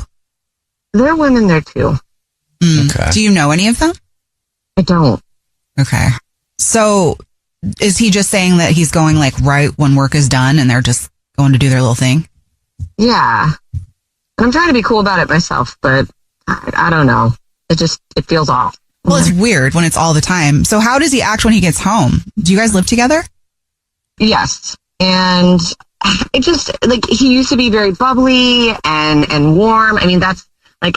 There are women there too. Okay. Do you know any of them? I don't. Okay. So is he just saying that he's going right when work is done and they're just going to do their little thing? Yeah. And I'm trying to be cool about it myself, but I don't know. It feels off. Well, it's weird when it's all the time. So how does he act when he gets home? Do you guys live together? Yes. And it just, he used to be very bubbly and warm. I mean, that's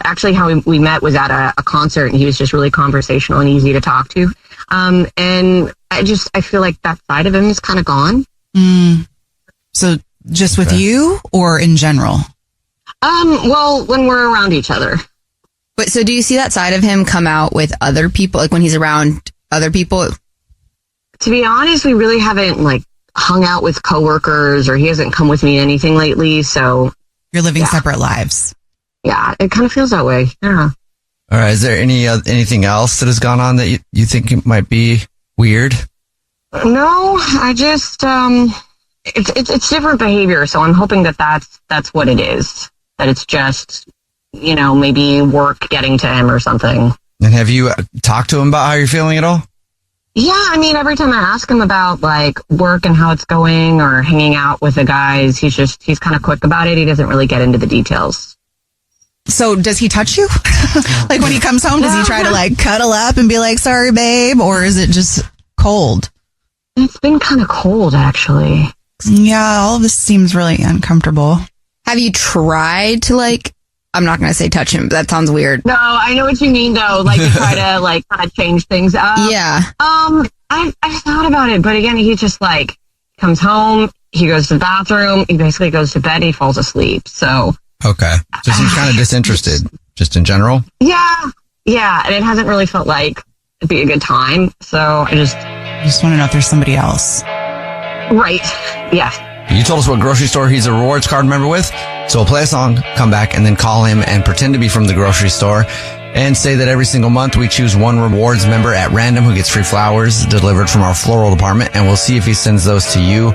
actually how we met was at a concert, and he was just really conversational and easy to talk to. And I feel like that side of him is kind of gone. So just with you or in general? Well, when we're around each other. But so do you see that side of him come out with other people, when he's around other people? To be honest, we really haven't hung out with coworkers, or he hasn't come with me anything lately. So you're living separate lives. Yeah, it kind of feels that way. Yeah. All right. Is there anything else that has gone on that you think might be weird? No, I just it's different behavior. So I'm hoping that's what it is. That it's just maybe work getting to him or something. And have you talked to him about how you're feeling at all? Yeah, I mean, every time I ask him about like work and how it's going or hanging out with the guys, he's kind of quick about it. He doesn't really get into the details. So does he touch you? Like when he comes home, does he try to like cuddle up and be like, sorry, babe? Or is it just cold? It's been kind of cold, actually. Yeah, all of this seems really uncomfortable. Have you tried to I'm not going to say touch him, but that sounds weird. No, I know what you mean though. Like to try to like kind of change things up. Yeah. I thought about it, but again, he just like comes home, he goes to the bathroom, he basically goes to bed, he falls asleep. So. Okay. So she's kind of disinterested, just in general? Yeah. And it hasn't really felt like it'd be a good time. So I just want to know if there's somebody else. Right. Yeah. You told us what grocery store he's a rewards card member with. So we'll play a song, come back, and then call him and pretend to be from the grocery store and say that every single month we choose one rewards member at random who gets free flowers delivered from our floral department. And we'll see if he sends those to you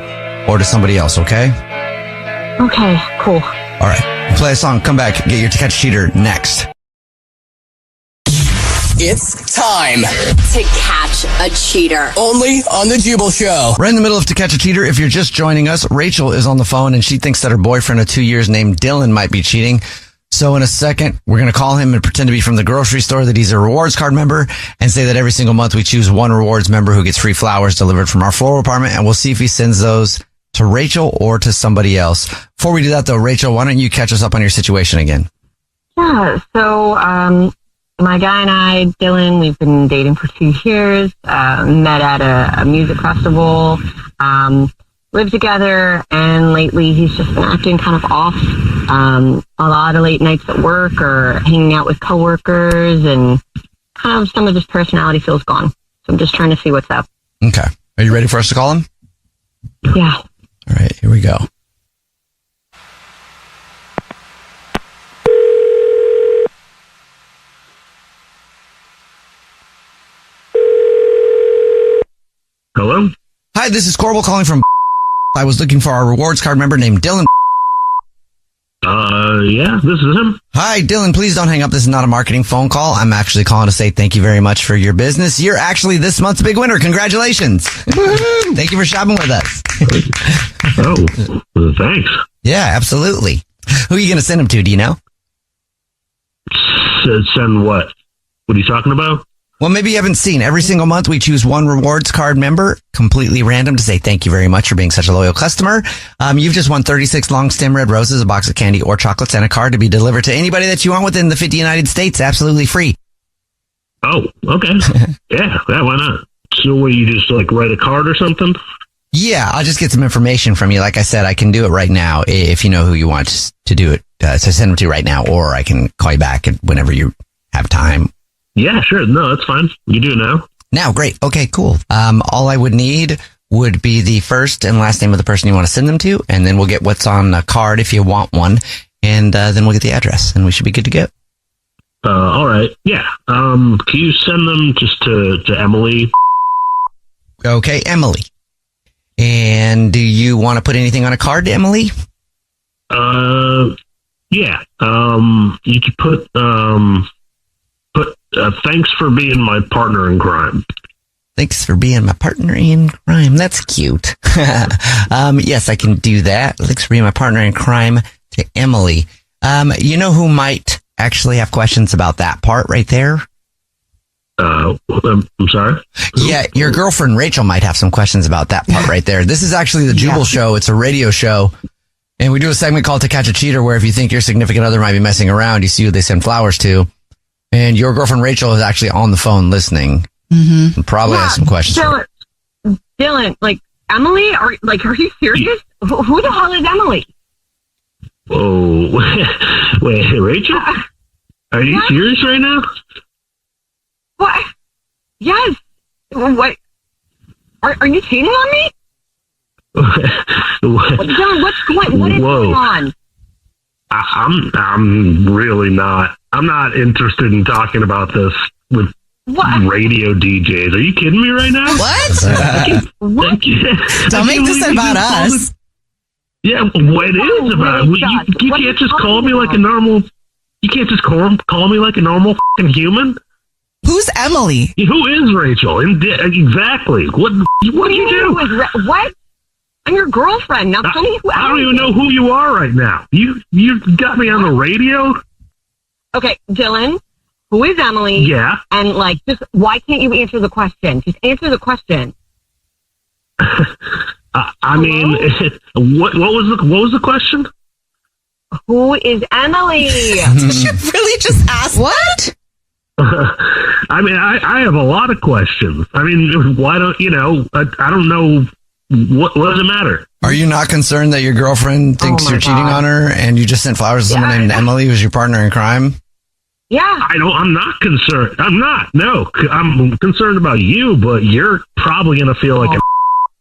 or to somebody else, okay? Okay, cool. All right. Play a song, come back, get your To Catch a Cheater next. It's time to catch a cheater. only on the Jubal Show. We're in the middle of To Catch a Cheater. If you're just joining us, Rachel is on the phone and she thinks that her boyfriend of 2 years named Dylan might be cheating. So in a second, we're going to call him and pretend to be from the grocery store, that he's a rewards card member, and say that every single month we choose one rewards member who gets free flowers delivered from our floral department, and we'll see if he sends those to Rachel or to somebody else. Before we do that though, Rachel, why don't you catch us up on your situation again? Yeah, so my guy and I, Dylan, we've been dating for 2 years, met at a music festival, lived together, and lately he's just been acting kind of off. A lot of late nights at work or hanging out with coworkers, and kind of some of his personality feels gone. So I'm just trying to see what's up. Okay. Are you ready for us to call him? Yeah. All right, here we go. Hello? Hi, this is Corbel calling from I was looking for our rewards card member named Dylan. Yeah, this is him. Hi, Dylan, please don't hang up. This is not a marketing phone call. I'm actually calling to say thank you very much for your business. You're actually this month's big winner. Congratulations. Thank you for shopping with us. Oh, thanks. Yeah, absolutely. Who are you going to send them to? Do you know? Send what? What are you talking about? Well, maybe you haven't seen. Every single month, we choose one rewards card member, completely random, to say thank you very much for being such a loyal customer. You've just won 36 long stem red roses, a box of candy or chocolates, and a card to be delivered to anybody that you want within the 50 United States, absolutely free. Oh, okay. yeah, why not? So what, you just write a card or something? Yeah, I'll just get some information from you. Like I said, I can do it right now if you know who you want to do it. So send them to right now, or I can call you back whenever you have time. Yeah, sure. No, that's fine. You do it now. Now, great. Okay, cool. All I would need would be the first and last name of the person you want to send them to, and then we'll get what's on a card if you want one, and then we'll get the address, and we should be good to go. All right. Yeah. Can you send them just to Emily? Okay, Emily. And do you want to put anything on a card to Emily? Yeah. You could put thanks for being my partner in crime. Thanks for being my partner in crime. That's cute. Yes, I can do that. Thanks for being my partner in crime to Emily. You know who might actually have questions about that part right there? I'm sorry? Yeah, your girlfriend Rachel might have some questions about that part right there. This is actually the Jubal Show. It's a radio show. And we do a segment called To Catch a Cheater, where if you think your significant other might be messing around, you see who they send flowers to. And your girlfriend Rachel is actually on the phone listening. Mm-hmm. And probably has some questions. Dylan, Emily? Are you serious? Who the hell is Emily? Oh, wait, Rachel? Are you serious right now? What? Yes. What? Are you cheating on me? Dylan, what is going on? I'm really not. I'm not interested in talking about this with radio DJs. Are you kidding me right now? What? Don't make this about us. Yeah, what it is about. You can't just call me like a normal. You can't just call me like a normal fucking human. Who's Emily? Who is Rachel? Exactly. What did you do? What? I'm your girlfriend. Now tell me who I don't even know who you are right now. You got me on the radio? Okay, Dylan, who is Emily? Yeah. And just why can't you answer the question? Just answer the question. I mean, what was the question? Who is Emily? Did you really just ask what? I mean, I have a lot of questions. I mean, why don't I don't know. What does it matter? Are you not concerned that your girlfriend thinks you're cheating on her and you just sent flowers to someone named Emily who's your partner in crime? Yeah. I'm not concerned. I'm not. No. I'm concerned about you, but you're probably going to feel like a...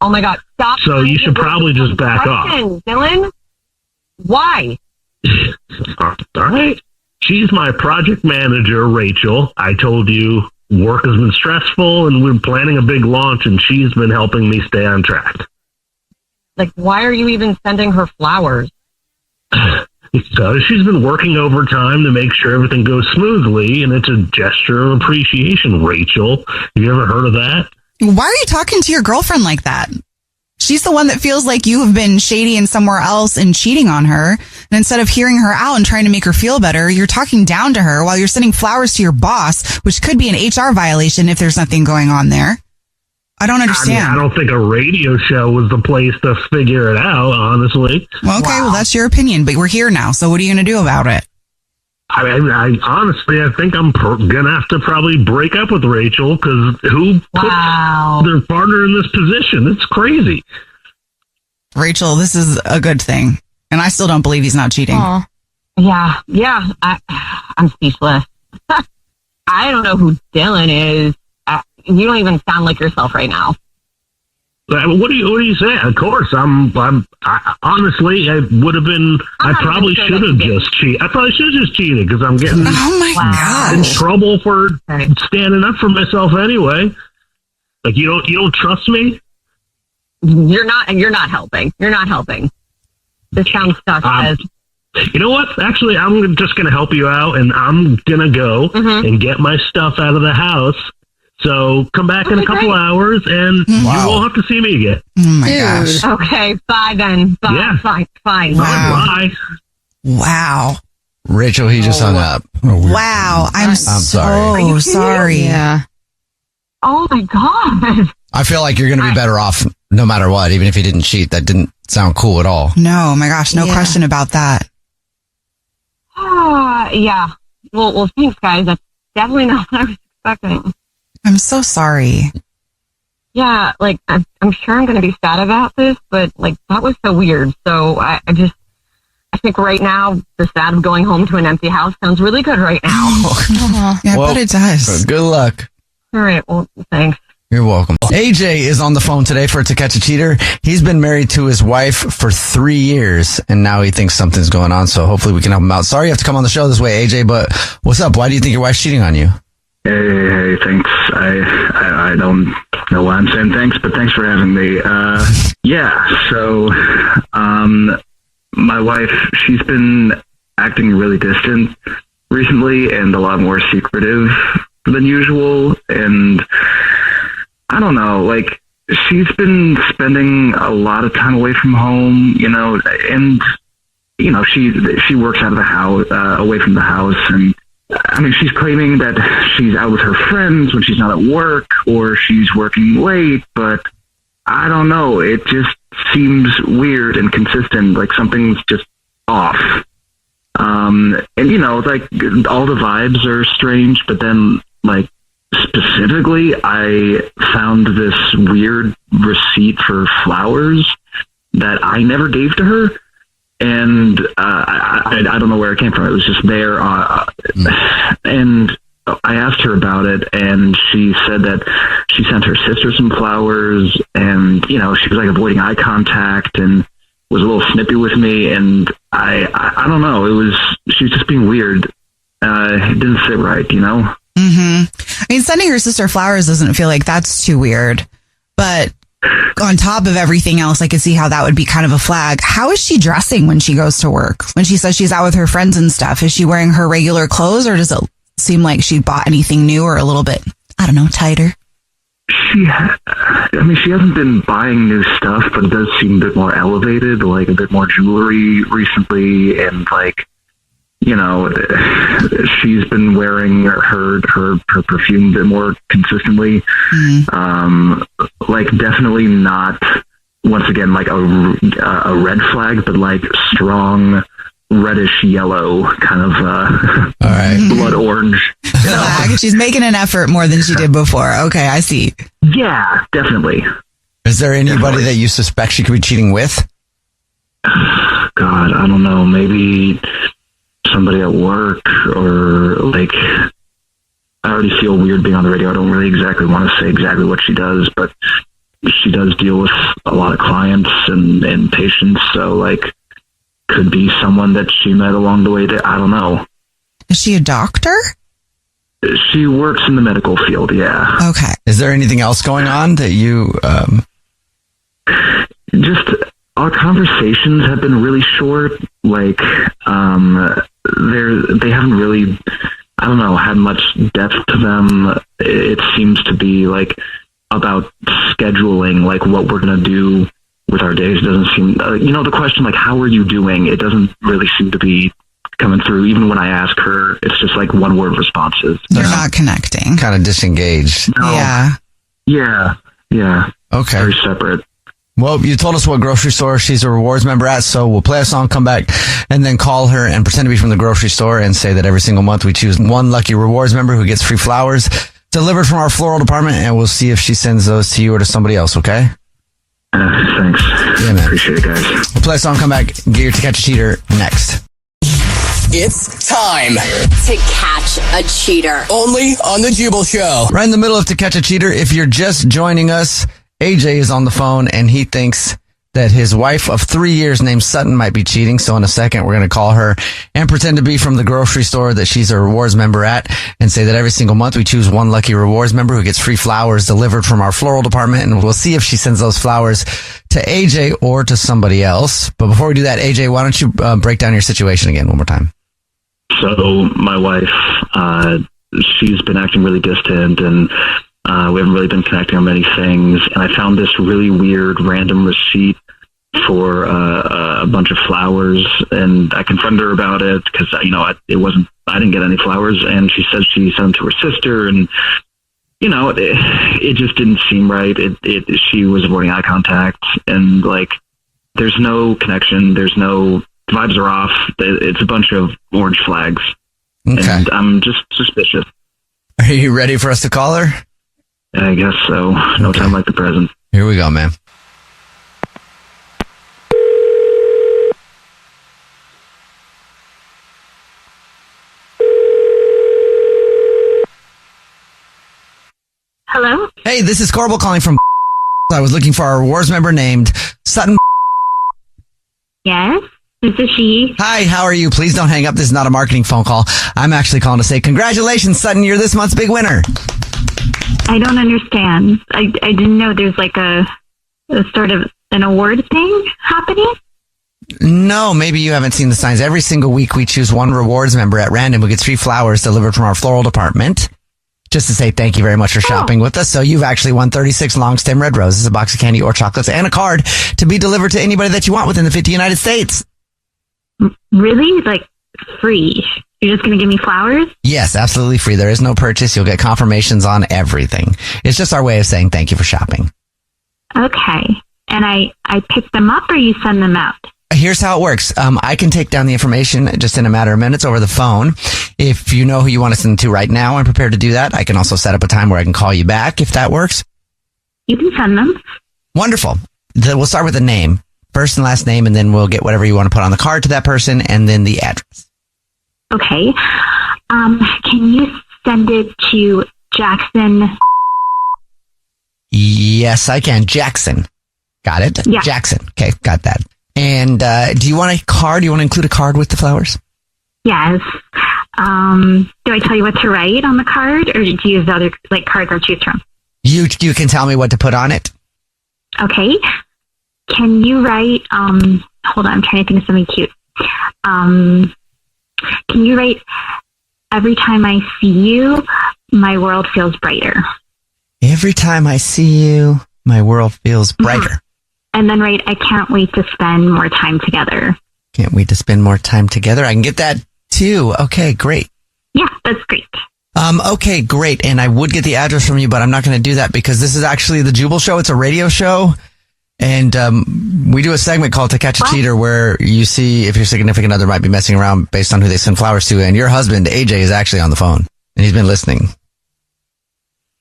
Oh my God. Stop. So you should probably just back off. Dylan, why? All right. She's my project manager, Rachel. I told you work has been stressful and we're planning a big launch and she's been helping me stay on track. Why are you even sending her flowers? Because she's been working overtime to make sure everything goes smoothly, and it's a gesture of appreciation, Rachel. Have you ever heard of that? Why are you talking to your girlfriend like that? She's the one that feels like you have been shady and somewhere else and cheating on her. And instead of hearing her out and trying to make her feel better, you're talking down to her while you're sending flowers to your boss, which could be an HR violation if there's nothing going on there. I don't understand. I don't think a radio show was the place to figure it out, honestly. Well, okay, well, that's your opinion, but we're here now. So what are you going to do about it? I honestly, I think I'm going to have to probably break up with Rachel because who puts their partner in this position? It's crazy. Rachel, this is a good thing. And I still don't believe he's not cheating. Aww. Yeah. I'm speechless. I don't know who Dylan is. You don't even sound like yourself right now. What do you say? Of course, honestly, I would have been. I probably should have just cheated. I probably should have just cheated because I'm getting in trouble for standing up for myself anyway. You don't trust me. You're not helping. You're not helping. This sounds sus. You know what? Actually, I'm just going to help you out, and I'm going to go and get my stuff out of the house. So come back in a couple hours, and you won't have to see me again. Oh my gosh. Okay, bye then. Bye. Yeah. Fine. Wow. Bye. Wow. Rachel, he just hung up. Wow. I'm so sorry. Yeah. Oh my God. I feel like you're going to be better off no matter what, even if he didn't cheat. That didn't sound cool at all. No, my gosh, no question about that. Yeah. Well, thanks, guys. That's definitely not what I was expecting. I'm so sorry. Yeah, I'm sure I'm going to be sad about this, but that was so weird. So I think right now the sad of going home to an empty house sounds really good right now. Yeah, but it does. Good luck. All right. Well, thanks. You're welcome. AJ is on the phone today for To Catch a Cheater. He's been married to his wife for 3 years, and now he thinks something's going on, so hopefully we can help him out. Sorry you have to come on the show this way, AJ, but what's up? Why do you think your wife's cheating on you? Hey, thanks. I don't know why I'm saying thanks, but thanks for having me. So my wife, she's been acting really distant recently and a lot more secretive than usual, and I don't know, she's been spending a lot of time away from home, and she works out of the house, away from the house, and I mean, she's claiming that she's out with her friends when she's not at work or she's working late, but I don't know. It just seems weird and consistent, like something's just off. And, all the vibes are strange, but then, specifically, I found this weird receipt for flowers that I never gave to her. And I don't know where it came from. It was just there. And I asked her about it, and she said that she sent her sister some flowers, and, she was avoiding eye contact and was a little snippy with me. And I don't know. She was just being weird. It didn't sit right, Mm-hmm. mean, sending her sister flowers doesn't feel like that's too weird. But on top of everything else, I could see how that would be kind of a flag. How is she dressing when she goes to work? When she says she's out with her friends and stuff, is she wearing her regular clothes, or does it seem like she bought anything new or a little bit, I don't know, tighter? She hasn't been buying new stuff, but it does seem a bit more elevated, like a bit more jewelry recently, and like, you know, she's been wearing her perfume a bit more consistently. Like definitely not, once again, like a red flag, but like strong reddish yellow kind of all right. blood orange. She's making an effort more than she did before. Okay, I see. Yeah, definitely. Is there anybody that you suspect she could be cheating with? God, I don't know. Maybe somebody at work, or like, I already feel weird being on the radio. I don't really exactly want to say exactly what she does, but she does deal with a lot of clients and patients. So like, could be someone that she met along the way that I don't know. Is she a doctor? She works in the medical field, yeah. Okay. Is there anything else going on that you... Just our conversations have been really short. Like, they haven't really, I don't know, had much depth to them. It seems to be like about scheduling, like what we're going to do with our days. Doesn't seem, the question, like, how are you doing? It doesn't really seem to be coming through. Even when I ask her, it's just like one word responses. They're not connecting. Kind of disengaged. No. Yeah. Yeah. Okay. Very separate. Well, you told us what grocery store she's a rewards member at, so we'll play a song, come back, and then call her and pretend to be from the grocery store and say that every single month we choose one lucky rewards member who gets free flowers delivered from our floral department, and we'll see if she sends those to you or to somebody else, okay? Thanks. Yeah, man. Appreciate it, guys. We'll play a song, come back, get your To Catch a Cheater next. It's time to catch a cheater. only on the Jubal Show. Right in the middle of To Catch a Cheater, if you're just joining us, AJ is on the phone and he thinks that his wife of 3 years named Sutton might be cheating. So in a second, we're going to call her and pretend to be from the grocery store that she's a rewards member at and say that every single month we choose one lucky rewards member who gets free flowers delivered from our floral department. And we'll see if she sends those flowers to AJ or to somebody else. But before we do that, AJ, why don't you break down your situation again one more time? So my wife, she's been acting really distant, and we haven't really been connecting on many things. And I found this really weird random receipt for a bunch of flowers, and I confronted her about it because I didn't get any flowers, and she said she sent them to her sister, and it just didn't seem right. She was avoiding eye contact, and like there's no connection, there's no vibes are off. It's a bunch of orange flags. Okay. And I'm just suspicious. Are you ready for us to call her? I guess so. No time like the present. Here we go, man. Hello? Hey, this is Corbel calling from I was looking for a rewards member named Sutton. Yes, this is she. Hi, how are you? Please don't hang up. This is not a marketing phone call. I'm actually calling to say congratulations, Sutton. You're this month's big winner. I don't understand. I didn't know there's like a sort of an award thing happening. No, maybe you haven't seen the signs. Every single week we choose one rewards member at random who gets free flowers delivered from our floral department. Just to say thank you very much for shopping with us. So you've actually won 36 long stem red roses, a box of candy or chocolates, and a card to be delivered to anybody that you want within the 50 United States. Really? Like free? You're just going to give me flowers? Yes, absolutely free. There is no purchase. You'll get confirmations on everything. It's just our way of saying thank you for shopping. Okay. And I pick them up or you send them out? Here's how it works. I can take down the information just in a matter of minutes over the phone. If you know who you want to send to right now, I'm prepared to do that. I can also set up a time where I can call you back if that works. You can send them. Wonderful. We'll start with a name, first and last name, and then we'll get whatever you want to put on the card to that person, and then the address. Okay. Can you send it to Jackson? Yes, I can. Jackson. Got it? Yeah. Jackson. Okay, got that. And do you want a card? Do you want to include a card with the flowers? Yes. Do I tell you what to write on the card, or do you use other cards I choose from? You can tell me what to put on it. Okay. Can you write? Hold on, I'm trying to think of something cute. Can you write? Every time I see you, my world feels brighter. Every time I see you, my world feels brighter. And then write, I can't wait to spend more time together. Can't wait to spend more time together. I can get that too. Okay, great. Yeah, that's great. Okay, great. And I would get the address from you, but I'm not going to do that because this is actually the Jubal Show. It's a radio show. And we do a segment called To Catch a Cheater where you see if your significant other might be messing around based on who they send flowers to. And your husband, AJ, is actually on the phone. And he's been listening.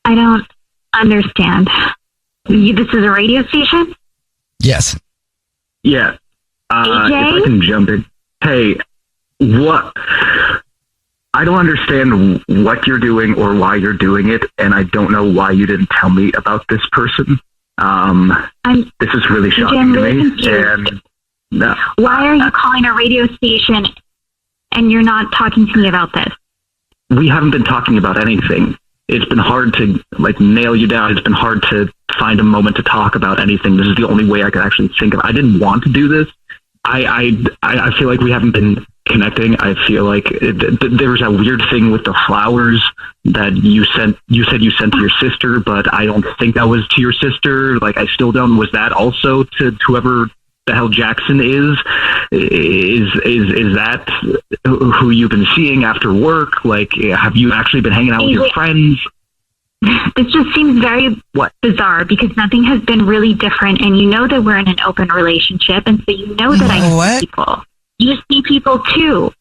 I don't understand. This is a radio station? Yes. Yeah. AJ? If I can jump in. Hey, what? I don't understand what you're doing or why you're doing it, and I don't know why you didn't tell me about this person. This is really shocking to me. And why are you calling a radio station and you're not talking to me about this? We haven't been talking about anything. It's been hard to nail you down. It's been hard to find a moment to talk about anything. This is the only way I could actually think of. I didn't want to do this. I feel like we haven't been connecting. I feel like there was a weird thing with the flowers that you said you sent to your sister, but I don't think that was to your sister. I still don't. Was that also to whoever the hell Jackson is? Is that who you've been seeing after work? Have you actually been hanging out with your friends? This just seems very bizarre because nothing has been really different, and you know that we're in an open relationship, and so you know that I see people. You see people too.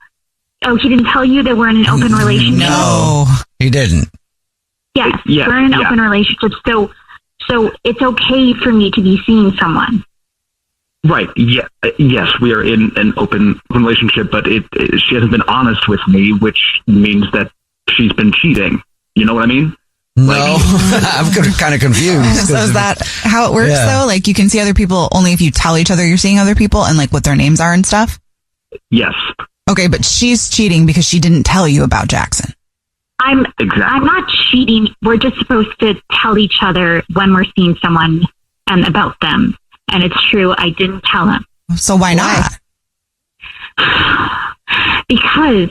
Oh, he didn't tell you that we're in an open relationship? No, he didn't. Yes, we're in an open relationship, so it's okay for me to be seeing someone. Right. Yeah. Yes, we are in an open relationship, but she hasn't been honest with me, which means that she's been cheating. You know what I mean? No, I'm kind of confused. So is that how it works though? You can see other people only if you tell each other you're seeing other people and what their names are and stuff? Yes. Okay, but she's cheating because she didn't tell you about Jackson. I'm not cheating. We're just supposed to tell each other when we're seeing someone and about them. And it's true, I didn't tell him. So why not? Because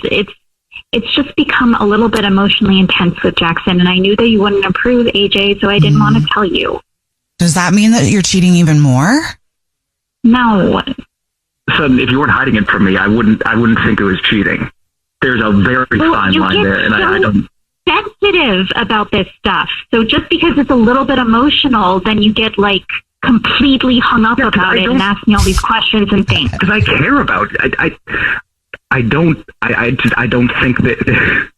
it's just become a little bit emotionally intense with Jackson, and I knew that you wouldn't approve, AJ, so I didn't want to tell you. Does that mean that you're cheating even more? No. So if you weren't hiding it from me, I wouldn't think it was cheating. There's a very fine line there, and I don't. Sensitive about this stuff. So just because it's a little bit emotional, then you get completely hung up about it and ask me all these questions and things. Because I care about it. I don't think that.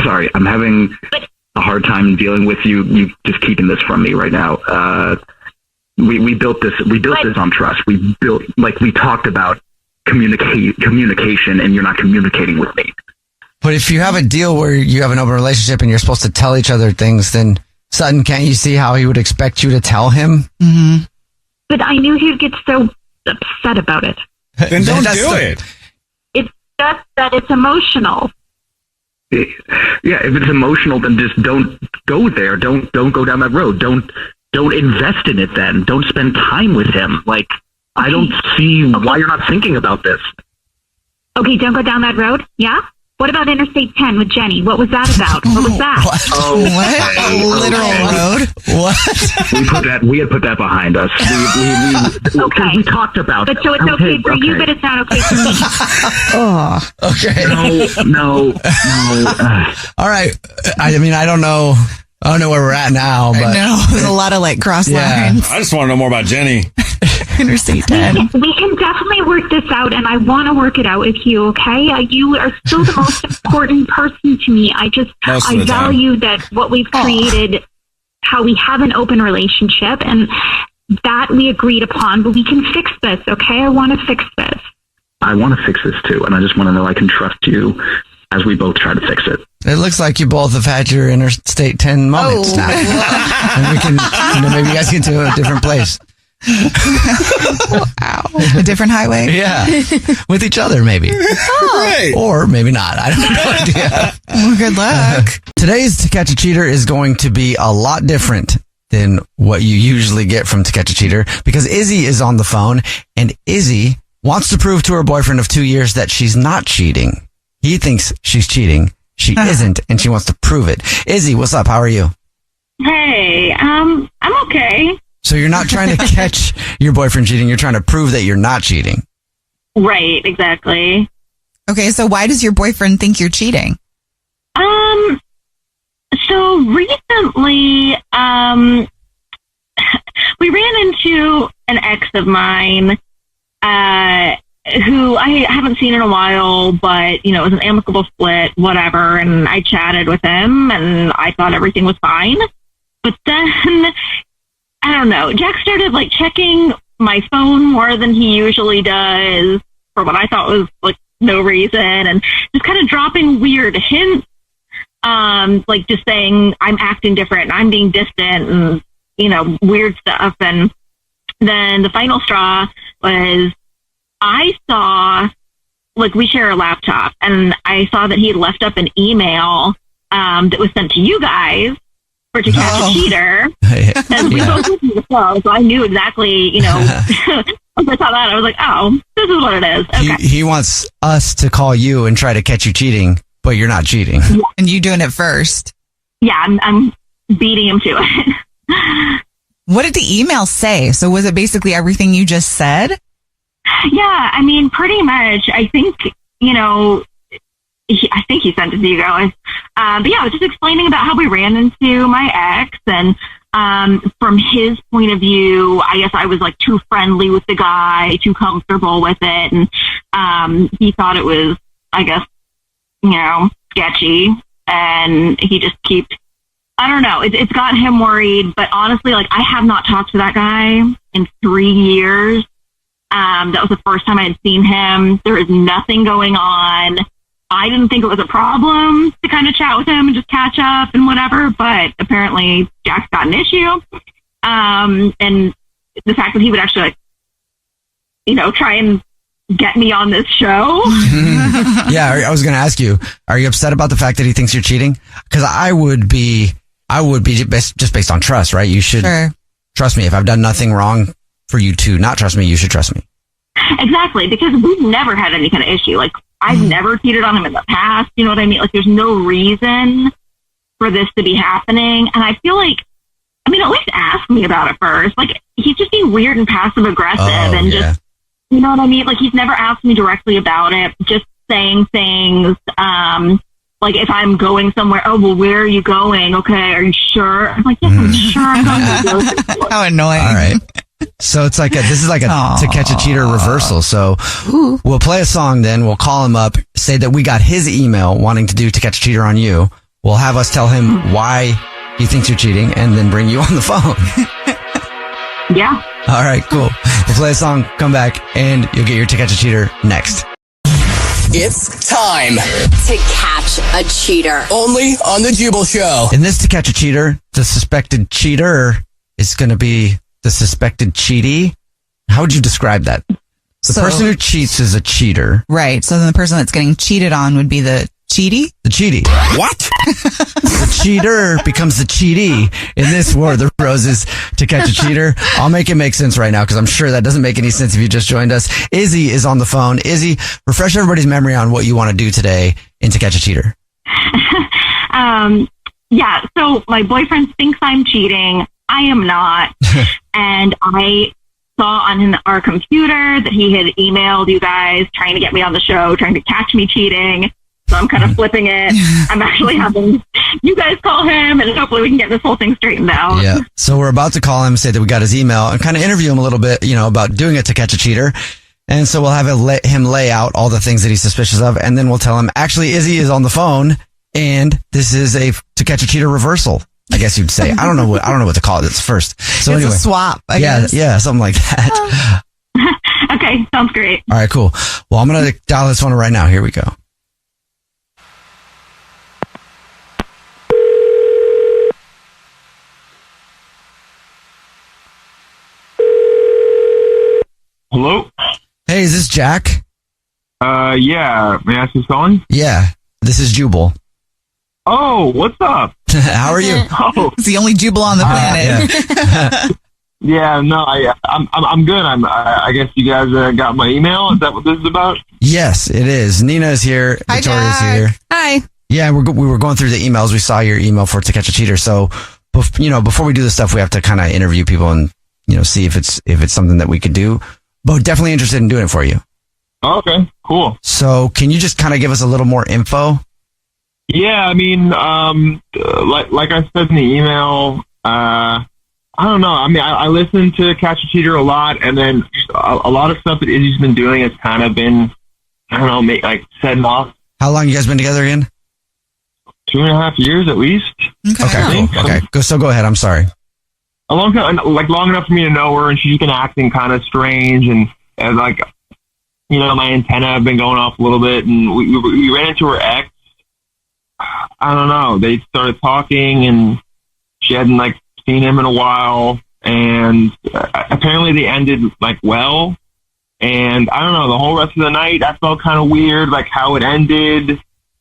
Sorry, I'm having a hard time dealing with you just keeping this from me right now. We built this on trust. We talked about communication, and you're not communicating with me. But if you have a deal where you have an open relationship and you're supposed to tell each other things, then Sutton, can't you see how he would expect you to tell him? Mm-hmm. But I knew he'd get so upset about it. Then don't do it. It's just that it's emotional. Yeah, if it's emotional, then just don't go there. Don't go down that road. Don't invest in it then. Don't spend time with him. I don't see why you're not thinking about this. Okay, don't go down that road? Yeah? What about Interstate 10 with Jenny? What was that about? What was that? What? Literal road? What? We had put that behind us. We talked about it. But so it's okay for you, but it's not okay for me. Oh, okay. No. All right. I mean, I don't know where we're at now, but no, there's a lot of cross lines. I just want to know more about Jenny. Interstate 10. We can definitely work this out, and I want to work it out with you, okay? You are still the most important person to me. I value that what we've created, how we have an open relationship, and that we agreed upon, but we can fix this, okay? I want to fix this. I want to fix this too, and I just want to know I can trust you as we both try to fix it. It looks like you both have had your Interstate 10 moments now. And we can, maybe you guys get to a different place. Ow. A different highway? Yeah. With each other, maybe. Right. Or maybe not. I don't have no idea. Well, good luck. Today's To Catch a Cheater is going to be a lot different than what you usually get from To Catch a Cheater because Izzy is on the phone and Izzy wants to prove to her boyfriend of 2 years that she's not cheating. He thinks she's cheating. She isn't, and she wants to prove it. Izzy, what's up? How are you? Hey, I'm okay. So you're not trying to catch your boyfriend cheating. You're trying to prove that you're not cheating. Right, exactly. Okay, so why does your boyfriend think you're cheating? So recently, we ran into an ex of mine, who I haven't seen in a while, but, it was an amicable split, whatever, and I chatted with him, and I thought everything was fine. But then, I don't know, Jack started, checking my phone more than he usually does, for what I thought was, no reason, and just kind of dropping weird hints, just saying I'm acting different, and I'm being distant, and, weird stuff. And then the final straw was I saw, we share a laptop, and I saw that he had left up an email that was sent to you guys for To Catch a Cheater. And we both listened to the show, so I knew exactly, once I saw that, I was like, oh, this is what it is. Okay. He wants us to call you and try to catch you cheating, but you're not cheating. Yeah. And you doing it first. Yeah, I'm beating him to it. What did the email say? So was it basically everything you just said? Yeah, I mean, pretty much. I think, I think he sent it to you guys. But yeah, I was just explaining about how we ran into my ex, and from his point of view, I guess I was too friendly with the guy, too comfortable with it, and he thought it was, I guess, sketchy, and he just keeps, I don't know, it's got him worried, but honestly, I have not talked to that guy in 3 years. That was the first time I had seen him. There is nothing going on. I didn't think it was a problem to kind of chat with him and just catch up and whatever, but apparently Jack's got an issue. And the fact that he would actually, try and get me on this show. Yeah, I was going to ask you, are you upset about the fact that he thinks you're cheating? Because I would be just based on trust, right? You should trust me. If I've done nothing wrong for you to not trust me, you should trust me. Exactly, because we've never had any kind of issue. I've never cheated on him in the past. You know what I mean? There's no reason for this to be happening. And I feel at least ask me about it first. He's just being weird and passive aggressive just, you know what I mean? He's never asked me directly about it, just saying things. If I'm going somewhere, oh, well, where are you going? Okay, are you sure? I'm yes, I'm sure I'm going to How annoying. All right. So it's this is a To Catch a Cheater reversal. So we'll play a song, then we'll call him up, say that we got his email wanting to do To Catch a Cheater on you. We'll have us tell him why he thinks you're cheating and then bring you on the phone. Yeah. All right, cool. We'll play a song, come back, and you'll get your To Catch a Cheater next. It's time To Catch a Cheater. only on the Jubal Show. In this To Catch a Cheater, the suspected cheater is going to be the suspected cheatee. How would you describe that? The person who cheats is a cheater. Right. So then the person that's getting cheated on would be the cheatie? The cheatie. What? The cheater becomes the cheatee in this War of the Roses To Catch a Cheater. I'll make it make sense right now because I'm sure that doesn't make any sense if you just joined us. Izzy is on the phone. Izzy, refresh everybody's memory on what you want to do today in To Catch a Cheater. Yeah, so my boyfriend thinks I'm cheating. I am not. And I saw on our computer that he had emailed you guys trying to get me on the show, trying to catch me cheating. So I'm kind of flipping it. I'm actually having you guys call him, and hopefully we can get this whole thing straightened out. Yeah. So we're about to call him, say that we got his email, and kind of interview him a little bit, about doing it To Catch a Cheater. And so we'll have him lay out all the things that he's suspicious of, and then we'll tell him, actually, Izzy is on the phone, and this is a To Catch a Cheater reversal, I guess you'd say. I don't know what to call it. It's first. So it's a swap, I guess. Yeah, something like that. Okay, sounds great. All right, cool. Well, I'm going to dial this one right now. Here we go. Hello? Hey, is this Jack? Yeah. May I ask who's calling? Yeah, this is Jubal. Oh, what's up? How are you? Oh, It's the only Jubal on the planet. yeah. No, I'm good. I guess you guys got my email. Is that what this is about? Yes, it is. Nina is here. Hi, Victoria's Jack. here. Hi. Yeah, we were going through the emails. We saw your email for To Catch a Cheater. So, before we do this stuff, we have to kind of interview people and see if it's something that we could do. But definitely interested in doing it for you. Okay, cool. So, can you just kind of give us a little more info? Yeah, I mean, like I said in the email, I don't know. I mean, I listen to Catch a Cheater a lot, and then a lot of stuff that Izzy's been doing has kind of been, I don't know, like setting off. How long you guys been together again? 2.5 years at least. Okay, cool. Okay, go ahead. I'm sorry. A long time, like long enough for me to know her, and she's been acting kind of strange, and like, my antenna have been going off a little bit, and we ran into her ex. I don't know. They started talking, and she hadn't like seen him in a while, and apparently they ended like well. And I don't know. The whole rest of the night, I felt kind of weird, like how it ended.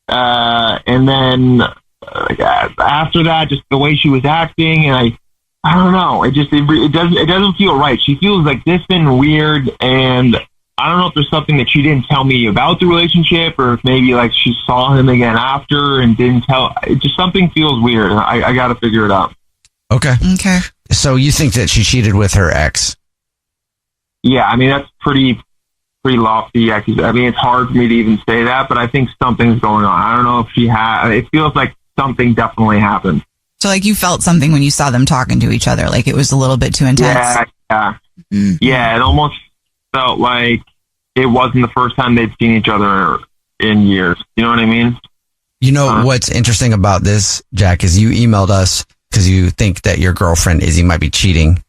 And then after that, just the way she was acting, and I don't know. It doesn't feel right. She feels like distant and weird, and I don't know if there's something that she didn't tell me about the relationship, or if maybe like she saw him again after and didn't tell. It just something feels weird. I got to figure it out. Okay. Okay. So you think that she cheated with her ex? Yeah, I mean that's pretty lofty. I mean it's hard for me to even say that, but I think something's going on. I don't know if she had. It feels like something definitely happened. So like you felt something when you saw them talking to each other, like it was a little bit too intense. Yeah. Yeah, it almost felt like it wasn't the first time they'd seen each other in years. You know what I mean? What's interesting about this, Jack, is you emailed us because you think that your girlfriend Izzy might be cheating.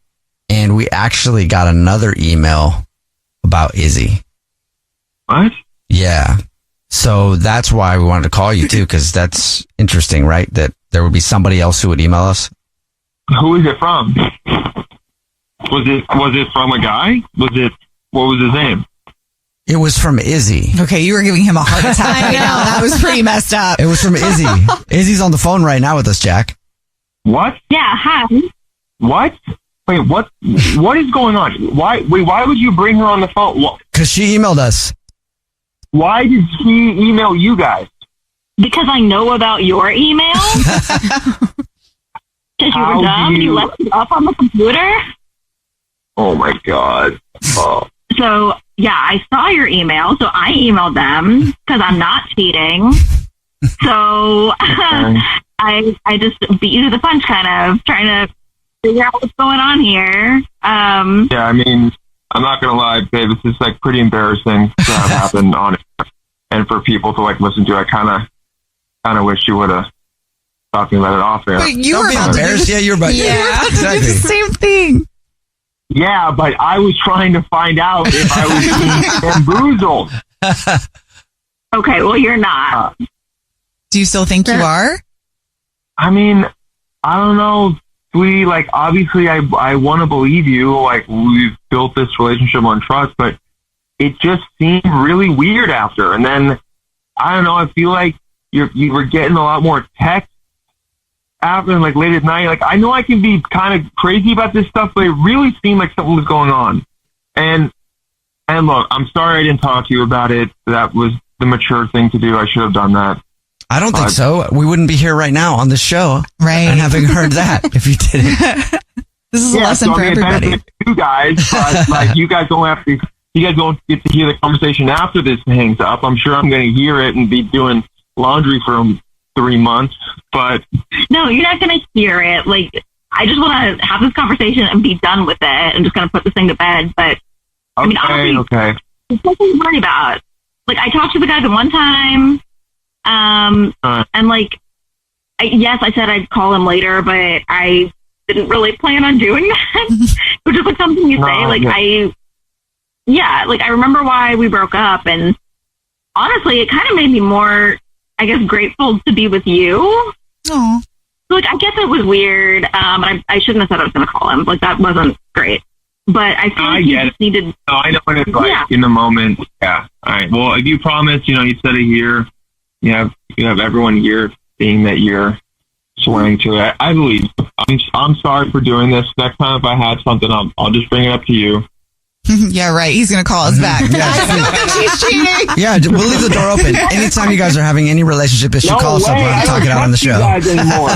And we actually got another email about Izzy. What? Yeah. So that's why we wanted to call you too, because that's interesting, right? That there would be somebody else who would email us. Who is it from? Was it from a guy? What was his name? It was from Izzy. Okay, you were giving him a hard time. I know. That was pretty messed up. It was from Izzy. Izzy's on the phone right now with us, Jack. What? Yeah, hi. What? Wait, what is going on? Why would you bring her on the phone? Because she emailed us. Why did she email you guys? Because I know about your email. Because you were dumb. You left it up on the computer. Oh my God. Oh. So, yeah, I saw your email, so I emailed them because I'm not cheating. So I just beat you to the punch, kind of trying to figure out what's going on here. Yeah, I mean, I'm not gonna lie, babe. This is like pretty embarrassing to have happened on it, and for people to like listen to. I kind of wish you would have talked to me about it off air. Wait, you were embarrassed. Yeah, you're about. Yeah, exactly. the same thing. Yeah, but I was trying to find out if I was being bamboozled. Okay, well, you're not. Do you still think you are? I mean, I don't know, sweetie. Like, obviously, I want to believe you. Like, we've built this relationship on trust, but it just seemed really weird after. And then, I don't know, I feel like you were getting a lot more text after, like, late at night. Like, I know I can be kind of crazy about this stuff, but it really seemed like something was going on. And look, I'm sorry I didn't talk to you about it. That was the mature thing to do. I should have done that. I don't think so. We wouldn't be here right now on this show. Right. And having heard that if you didn't. This is a lesson for everybody. You guys, but like, you guys don't get to hear the conversation after this hangs up. I'm sure I'm going to hear it and be doing laundry for 3 months, but no, you're not going to hear it. Like, I just want to have this conversation and be done with it and just going to put this thing to bed. But I mean, honestly, okay. There's nothing to worry about. Like, I talked to the guy the one time, and like, yes, I said I'd call him later, but I didn't really plan on doing that. Which is like something you say. Like, I remember why we broke up, and honestly, it kind of made me more, I guess, grateful to be with you. Oh, so, like, I guess it was weird. I shouldn't have said I was going to call him. Like, that wasn't great. But I feel like you just need to. No, I know what it's like in the moment. Yeah. All right. Well, if you promise, you said it here. You have everyone here seeing that you're swearing to it. I believe. I'm sorry for doing this. Next time if I had something, I'll just bring it up to you. Yeah, right. He's going to call us back. She's cheating. Yeah, we'll leave the door open. Anytime you guys are having any relationship issue, call us up. We'll have to talk it out on the show. You guys anymore.